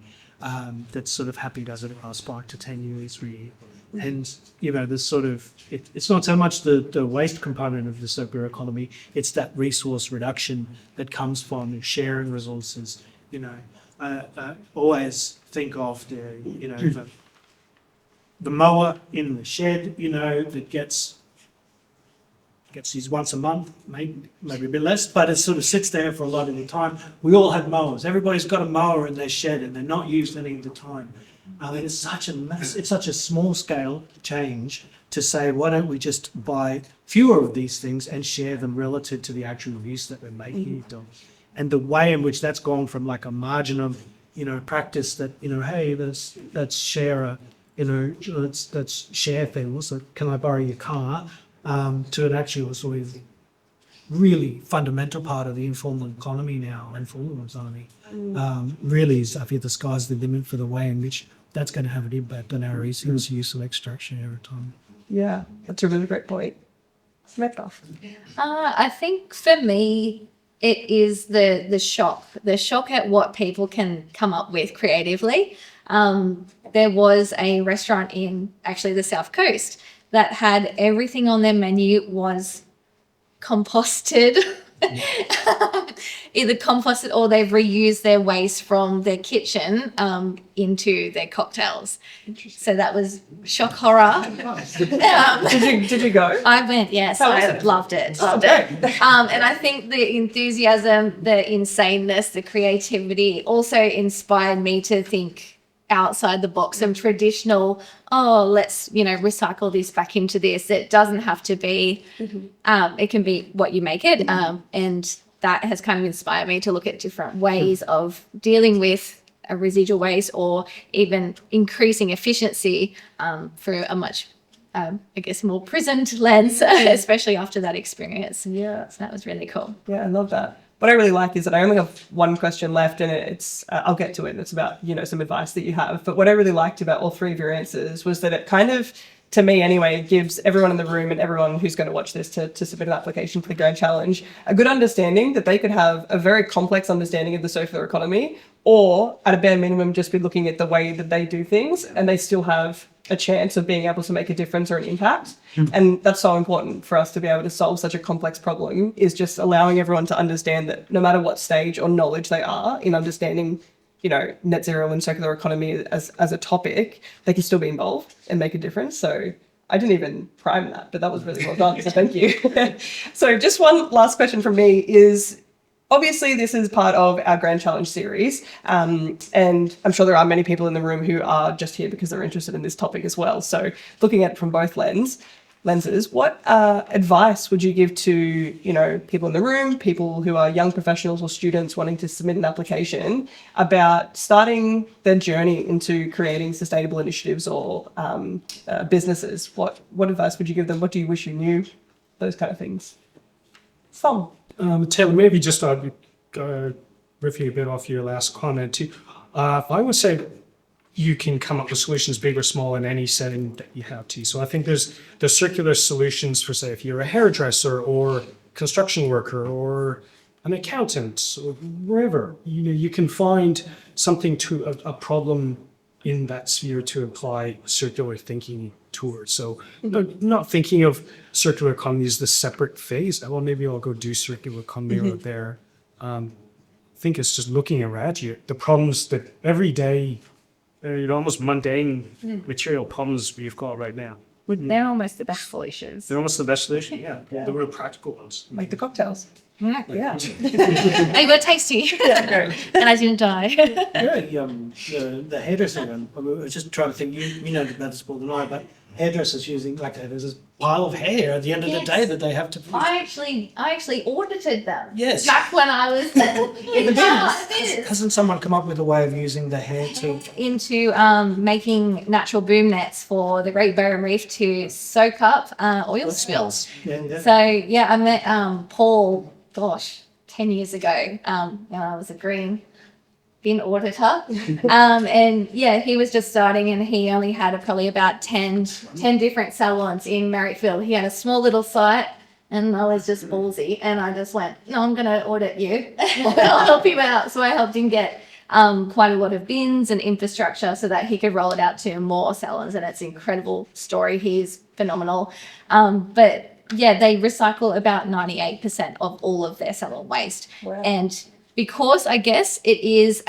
that's sort of happened as it last 5 to 10 years really. And this sort of it's not so much the waste component of the circular economy, it's that resource reduction that comes from sharing resources. Always think of the mower in the shed, that gets used once a month, maybe a bit less, but it sort of sits there for a lot of the time. We all have mowers. Everybody's got a mower in their shed and they're not used any of the time. It's such a small scale change to say, why don't we just buy fewer of these things and share them relative to the actual use that we're making it of. And the way in which that's gone from like a margin of, practice that, hey, let's share let's share things. So can I borrow your car? To an actual sort of really fundamental part of the informal economy now, informal economy. Really is, I feel the sky's the limit for the way in which that's going to have an impact on our resource use and extraction over time. Yeah, that's a really great point. Samantha. I think for me, it is the shock at what people can come up with creatively. There was a restaurant in actually the South Coast that had everything on their menu was composted, either composted or they've reused their waste from their kitchen into their cocktails. So that was shock horror. Did you go? I went, yes. I loved it. And I think the enthusiasm, the insaneness, the creativity also inspired me to think outside the box of traditional, let's, recycle this back into this. It doesn't have to be, it can be what you make it. And that has kind of inspired me to look at different ways of dealing with a residual waste or even increasing efficiency for a much, more prisoned lens, especially after that experience. Yeah. So that was really cool. Yeah, I love that. What I really like is that I only have one question left, and it's I'll get to it. It's about some advice that you have. But what I really liked about all three of your answers was that it kind of to me anyway, gives everyone in the room and everyone who's going to watch this to submit an application for the Grand Challenge a good understanding that they could have a very complex understanding of the circular economy, or at a bare minimum, just be looking at the way that they do things, and they still have a chance of being able to make a difference or an impact. And that's so important for us to be able to solve such a complex problem, is just allowing everyone to understand that no matter what stage or knowledge they are in understanding, you know, net zero and circular economy as a topic, they can still be involved and make a difference. So I didn't even prime that, but that was really well done. So thank you. So just one last question from me is, obviously, this is part of our Grand Challenge series, and I'm sure there are many people in the room who are just here because they're interested in this topic as well. So looking at it from both lenses, what advice would you give to, you know, people in the room, people who are young professionals or students wanting to submit an application about starting their journey into creating sustainable initiatives or businesses? What advice would you give them? What do you wish you knew? Those kind of things. Some. Taylor, maybe just riffing a bit off your last comment too. I would say you can come up with solutions, big or small, in any setting that you have to. So I think there's circular solutions for, say, if you're a hairdresser or construction worker or an accountant or wherever. You know, you can find something to a problem in that sphere to apply circular thinking towards. So not thinking of circular economy as the separate phase. Well, maybe I'll go do circular economy out there. I think it's just looking around you. The problems that every day, almost mundane material problems we've got right now. They're almost the best solutions. They're almost the best solution, the real practical ones. Like the cocktails. Yeah. They were tasty. And I didn't die. The hairdresser one, I was just trying to think, you know about this more than I, but hairdressers using, like, there's this pile of hair at the end of the day that they have to... I actually audited them. Yes. Back when I was in business. Hasn't someone come up with a way of using the hair to... Into making natural boom nets for the Great Barrier Reef to soak up oil spills. Yeah. So yeah, I met Paul, 10 years ago, when I was a green bin auditor. And yeah, he was just starting, and he only had probably about 10 different salons in Marrickville. He had a small little site, and I was just ballsy, and I just went, no, I'm going to audit you. I'll help you out. So I helped him get quite a lot of bins and infrastructure so that he could roll it out to more salons. And it's an incredible story. He's phenomenal. But yeah, they recycle about 98% of all of their salon waste. Wow. And because I guess it is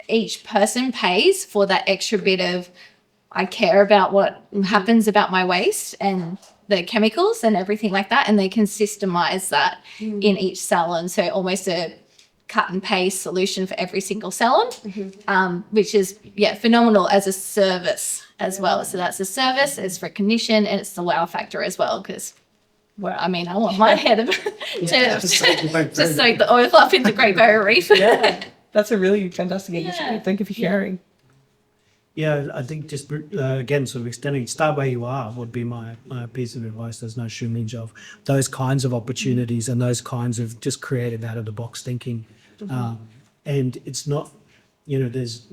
each person pays for that extra bit of, I care about what happens about my waste and the chemicals and everything like that. And they can systemize that in each salon. So almost a cut and paste solution for every single salon, which is, phenomenal as a service as well. So that's a service, it's recognition, and it's the wow factor as well, because I want my hair to soak the oil up in the Great Barrier Reef. Yeah, that's a really fantastic initiative. Thank you for sharing. Yeah, I think just again, sort of extending, start where you are would be my piece of advice. There's no shortage of those kinds of opportunities and those kinds of just creative out of the box thinking. And it's not, there's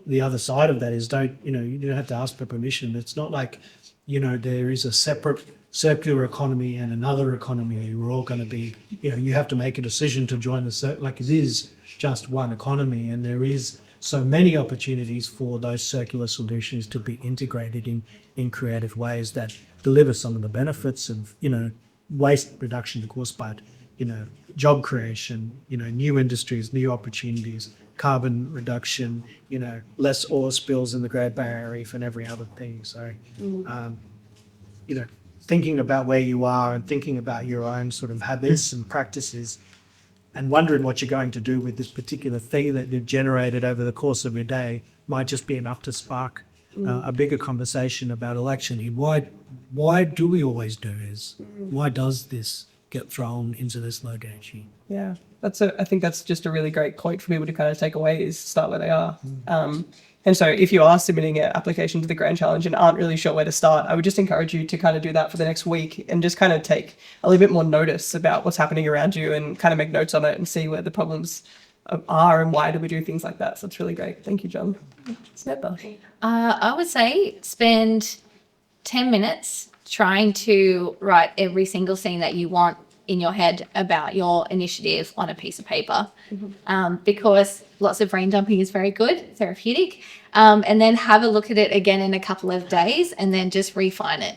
the other side of that is you don't have to ask for permission. It's not like, there is a separate circular economy and another economy. We're all going to be, you have to make a decision to join like it is just one economy, and there is so many opportunities for those circular solutions to be integrated in creative ways that deliver some of the benefits of, waste reduction, of course, but, job creation, new industries, new opportunities, carbon reduction, less oil spills in the Great Barrier Reef and every other thing. So, thinking about where you are and thinking about your own sort of habits and practices and wondering what you're going to do with this particular thing that you've generated over the course of your day might just be enough to spark a bigger conversation about election. Why do we always do this? Why does this get thrown into this location? Yeah, I think that's just a really great point for people to kind of take away, is start where they are. And so if you are submitting an application to the Grand Challenge and aren't really sure where to start, I would just encourage you to kind of do that for the next week and just kind of take a little bit more notice about what's happening around you and kind of make notes on it and see where the problems are and why do we do things like that. So it's really great. Thank you, John. Snapper. I would say spend 10 minutes trying to write every single thing that you want in your head about your initiative on a piece of paper, because lots of brain dumping is very good, therapeutic, and then have a look at it again in a couple of days and then just refine it,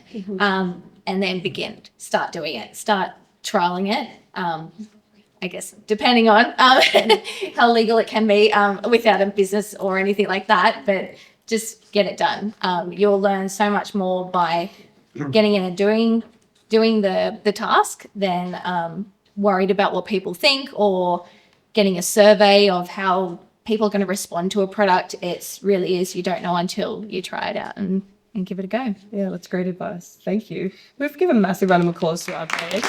and then start doing it, start trialing it. I guess, depending on how legal it can be without a business or anything like that, but just get it done. You'll learn so much more by getting in and doing the task than worried about what people think or getting a survey of how people are going to respond to a product. It really is, you don't know until you try it out and give it a go. Yeah, that's great advice. Thank you. We've given a massive round of applause to our players.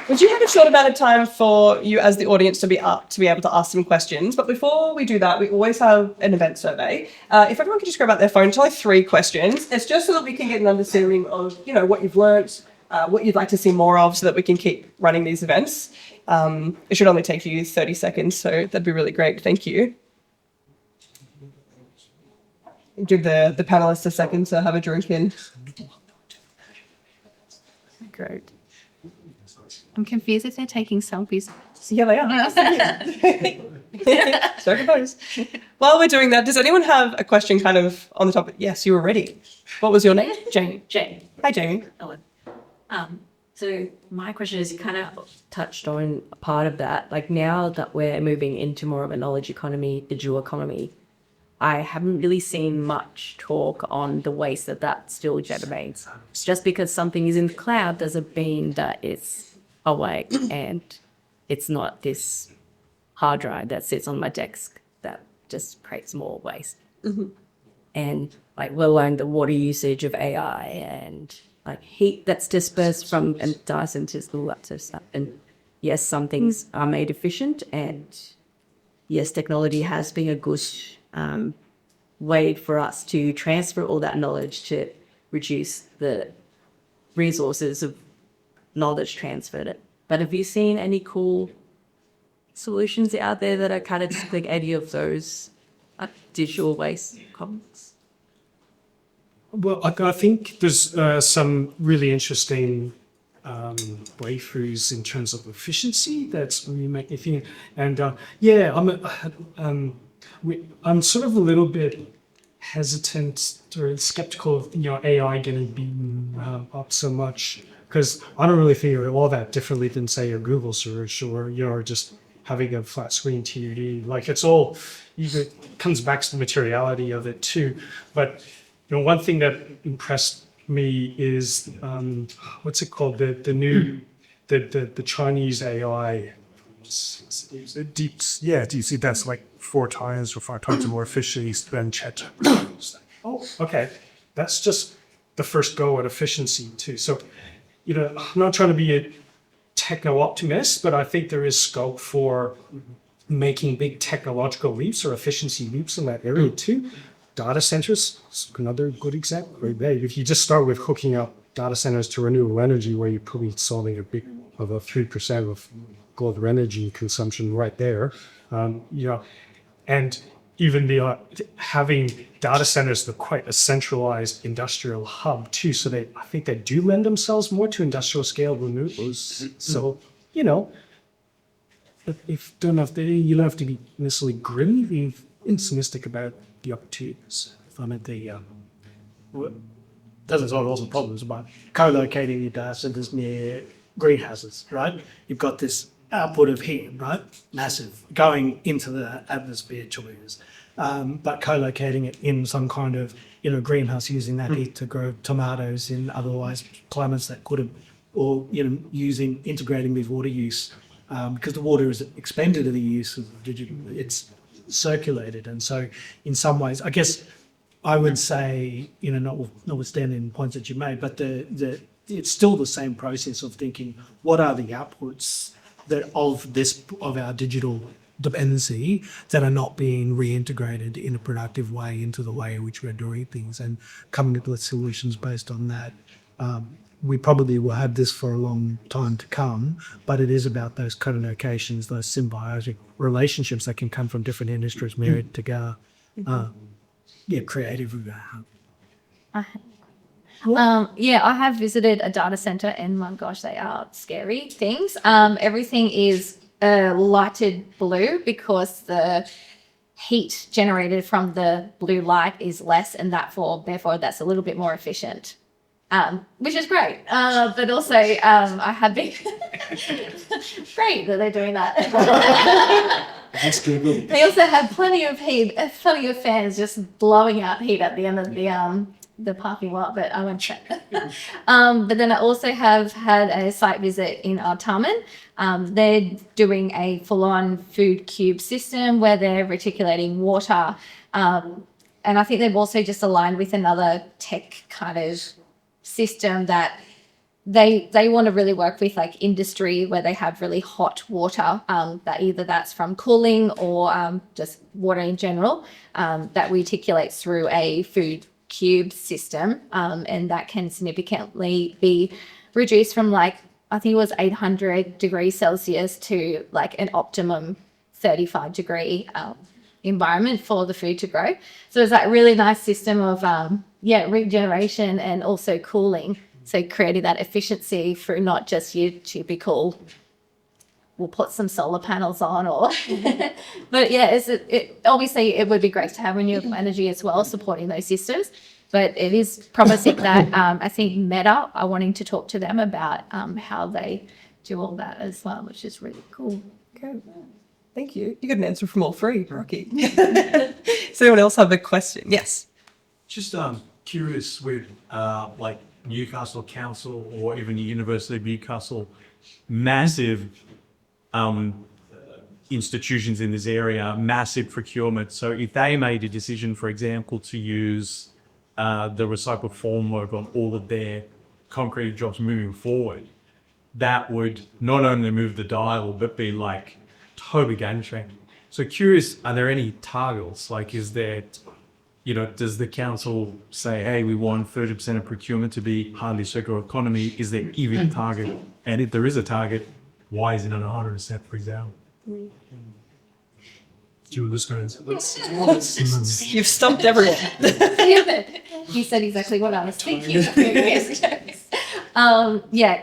Would you have a short amount of time for you as the audience to be able to ask some questions? But before we do that, we always have an event survey. If everyone could just grab out their phone, it's only 3 questions. It's just so that we can get an understanding of, what you've learnt, what you'd like to see more of, so that we can keep running these events. It should only take you 30 seconds, so that'd be really great. Thank you. Give the panelists a second to have a drink in. Great. I'm confused if they're taking selfies. Yeah, they are. So compose. While we're doing that, does anyone have a question kind of on the topic? Yes, you were ready. What was your name? Jamie. Jane. Hi, Jamie. Ellen. So my question is, you kind of touched on a part of that. Like, now that we're moving into more of a knowledge economy, digital economy, I haven't really seen much talk on the waste that still generates. Just because something is in the cloud doesn't mean that it's awake and it's not this hard drive that sits on my desk that just creates more waste. And like, let alone the water usage of AI and like heat that's dispersed from and data centers, all that sort of stuff. And yes, some things are made efficient, and yes, technology has been a good way for us to transfer all that knowledge to reduce the resources of knowledge transferred. But have you seen any cool solutions out there that are kind of just like any of those digital waste comments? Well, I think there's some really interesting breakthroughs in terms of efficiency that's really making me think. And I'm sort of a little bit hesitant or skeptical of AI getting beaten up so much, because I don't really think of it all that differently than, say, a Google search or just having a flat screen TV. Like, it's all it comes back to the materiality of it too. But one thing that impressed me is what's it called? The new the Chinese AI. DeepSeek, that's like 4 times or 5 times more efficient than Chat. Oh, okay. That's just the first go at efficiency too. So, I'm not trying to be a techno optimist, but I think there is scope for making big technological leaps or efficiency leaps in that area too. Data centers is another good example. If you just start with hooking up data centers to renewable energy, where you're probably solving a big of a 3% of global energy consumption right there, and even the having data centers, they're quite a centralized industrial hub too. So I think they do lend themselves more to industrial scale renewables. So if you don't have to be necessarily grim, be pessimistic about the opportunities. If I'm at the doesn't solve all the problems, but co-locating your data centers near greenhouses, right? You've got this output of heat, right? Massive, going into the atmosphere to use. But co-locating it in some kind of greenhouse, using that heat to grow tomatoes in otherwise climates that couldn't, or integrating with water use, because the water is expended to the use of it's circulated, and so in some ways, I guess I would say, notwithstanding points that you made, but it's still the same process of thinking, what are the outputs of our digital dependency that are not being reintegrated in a productive way into the way in which we're doing things, and coming up with solutions based on that. we probably will have this for a long time to come, but it is about those co-locations, those symbiotic relationships that can come from different industries married together. Creative. Yeah, I have visited a data center, and my gosh, they are scary things. Everything is lighted blue because the heat generated from the blue light is less, and therefore that's a little bit more efficient. Which is great, but also I have been great that they're doing that. That's good. They also have plenty of fans just blowing out heat at the end of the parking lot, but I won't check. But then I also have had a site visit in Artarmon. They're doing a full-on food cube system where they're reticulating water, and I think they've also just aligned with another tech kind of system that they want to really work with, like industry where they have really hot water, that either that's from cooling or just water in general, that reticulates through a food cube system, and that can significantly be reduced from like, I think it was 800 degrees Celsius to like an optimum 35 degree environment for the food to grow. So it's that really nice system of regeneration and also cooling. So creating that efficiency through not just your typical, we'll put some solar panels on, or but yeah, obviously it would be great to have renewable energy as well supporting those systems. But it is promising that I think Meta are wanting to talk to them about how they do all that as well, which is really cool. Okay. Thank you. You got an answer from all three, Rocky. Does anyone else have a question? Yes. Just curious with like Newcastle Council or even the University of Newcastle, massive institutions in this area, massive procurement. So if they made a decision, for example, to use the recycled formwork on all of their concrete jobs moving forward, that would not only move the dial, but be like totally game changing. So curious, are there any targets? Like, is there, does the council say, hey, we want 30% of procurement to be highly circular economy? Is there even a target? And if there is a target, why isn't it 100%, for example? Julie's going to You've stumped everyone. He said exactly what I was thinking.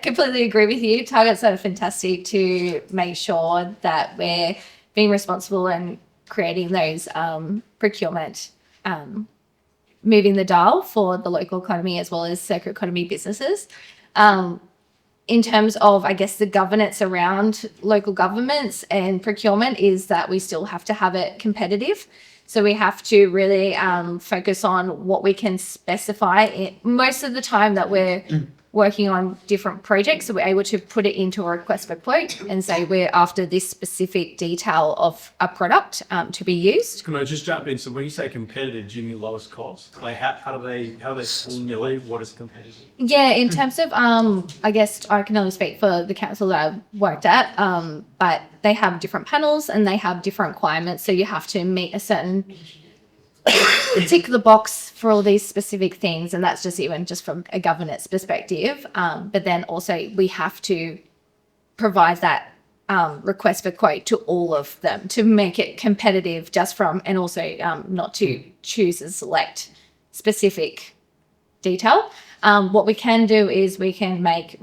Completely agree with you. Targets are fantastic to make sure that we're being responsible and creating those procurement, moving the dial for the local economy as well as circular economy businesses. In terms of, I guess, the governance around local governments and procurement is that we still have to have it competitive. So we have to really focus on what we can specify. Most of the time that we're working on different projects, so we're able to put it into a request for quote and say we're after this specific detail of a product to be used. Can I just jump in? So when you say competitive, do you mean lowest cost? Like how do they formulate what is competitive? Yeah, in terms of, I guess I can only speak for the council that I've worked at, but they have different panels and they have different requirements. So you have to meet a certain tick the box for all these specific things, and that's just even just from a governance perspective. But then also we have to provide that request for quote to all of them to make it competitive just from, and also not to choose and select specific detail. What we can do is we can make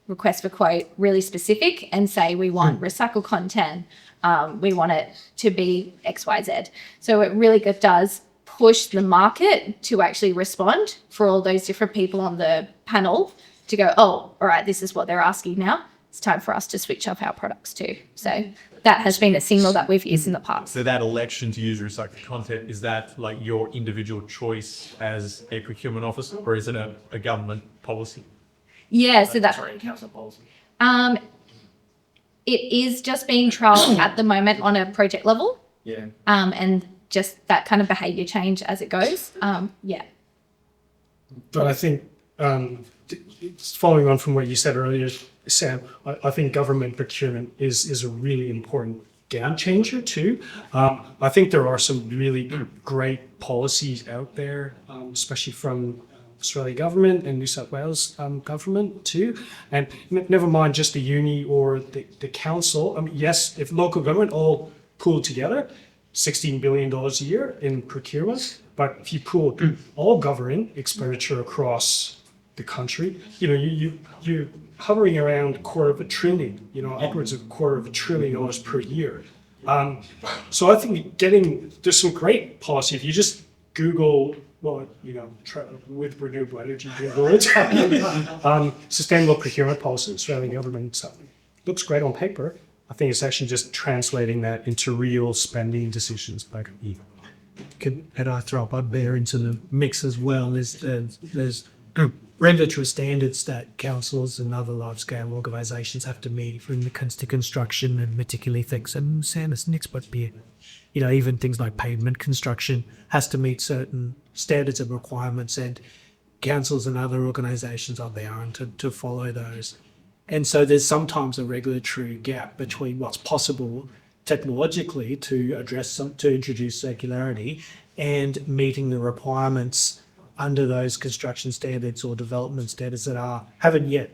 request for quote really specific and say we want recycled content. We want it to be X, Y, Z. So it really does push the market to actually respond for all those different people on the panel to go, oh, all right, this is what they're asking now. It's time for us to switch up our products too. So that has been a signal that we've used in the past. So that election to use recycled content, is that like your individual choice as a procurement officer, or is it a government policy? Yeah, so that Council policy. it is just being trialed at the moment on a project level. Yeah. And just that kind of behavior change as it goes. But I think, following on from what you said earlier, Sam, I think government procurement is a really important game changer too. I think there are some really great policies out there, especially from Australian government and New South Wales government too. And never mind just the uni or the council. I mean, yes, if local government all pool together, $16 billion a year in procurement. But if you pool all government expenditure across the country, you're hovering around $250 billion, upwards of $250 billion per year. So I think there's some great policy. If you just Google, with renewable energy, Google it, sustainable procurement policy, Australian government stuff. Looks great on paper. I think it's actually just translating that into real spending decisions back at you. Could I throw a bugbear into the mix as well? There's regulatory standards that councils and other large-scale organisations have to meet when it comes to construction, and particularly things, and Sanders Nix, but even things like pavement construction has to meet certain standards and requirements, and councils and other organisations are bound to follow those. And so there's sometimes a regulatory gap between what's possible technologically to introduce circularity and meeting the requirements under those construction standards or development standards that haven't yet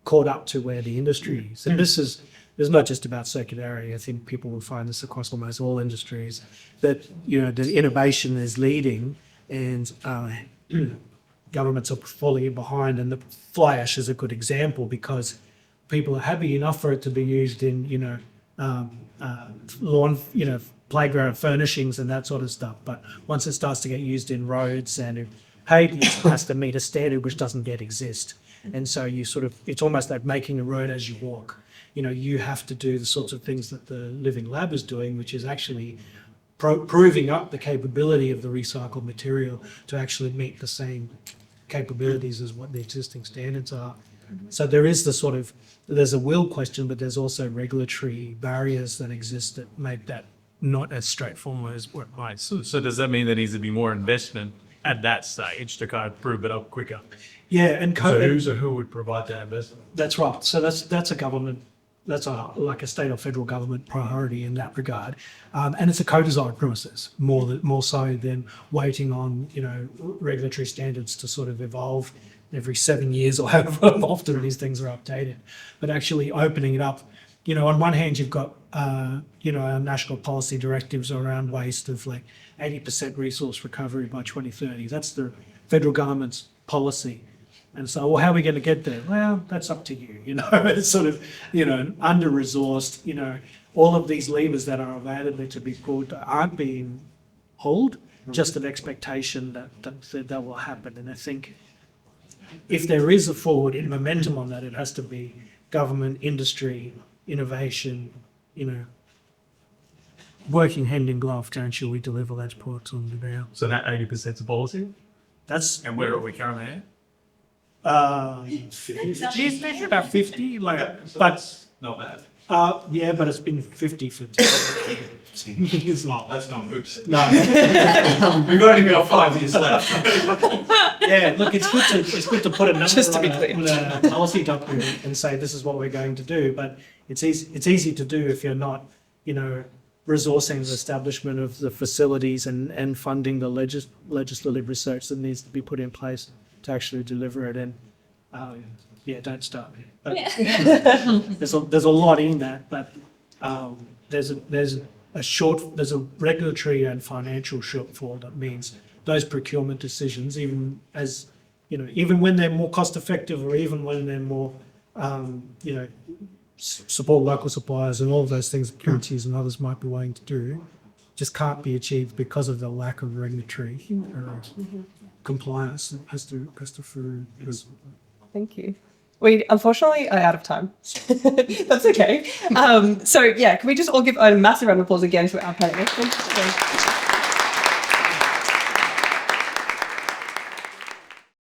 caught up to where the industry is. And this is not just about circularity. I think people will find this across almost all industries, that the innovation is leading and governments are falling behind. And the fly ash is a good example, because people are happy enough for it to be used in lawn, playground furnishings and that sort of stuff. But once it starts to get used in roads and pavement, it has to meet a standard which doesn't yet exist. And so it's almost like making a road as you walk. You have to do the sorts of things that the Living Lab is doing, which is actually proving up the capability of the recycled material to actually meet the same capabilities as what the existing standards are. So there is there's a will question, but there's also regulatory barriers that exist that make that not as straightforward as what might. So does that mean there needs to be more investment at that stage to kind of prove it up quicker? Yeah, and Who would provide that investment? that's right. So that's a government, like a state or federal government priority in that regard, and it's a co-design process more so than waiting on regulatory standards to sort of evolve every 7 years or however often these things are updated, but actually opening it up. On one hand, you've got our national policy directives around waste of like 80% resource recovery by 2030. That's the federal government's policy. And so, well, how are we going to get there? Well, that's up to you. It's sort of, under-resourced, all of these levers that are available to be pulled aren't being pulled, just an expectation that will happen. And I think if there is a forward in momentum on that, it has to be government, industry, innovation, working hand in glove to ensure we deliver those products on the ground. So that 80% is a policy? And where are we currently at? 50, about 50, but Not bad. yeah, but it's been 50 for It's not. That's not oops. no. We've only got 5 years left. Yeah, look, it's good to put a number Just to be on clear. a policy document and say this is what we're going to do, but it's easy to do if you're not, resourcing the establishment of the facilities and funding the legislative research that needs to be put in place to actually deliver it. And don't start. But there's a lot in that, but there's a regulatory and financial shortfall that means those procurement decisions, even when they're more cost effective, or even when they're more, support local suppliers and all of those things that communities and others might be wanting to do, just can't be achieved because of the lack of regulatory compliance that has to through. Thank you. We unfortunately are out of time. That's okay. Can we just all give a massive round of applause again to our panelists? Thank you.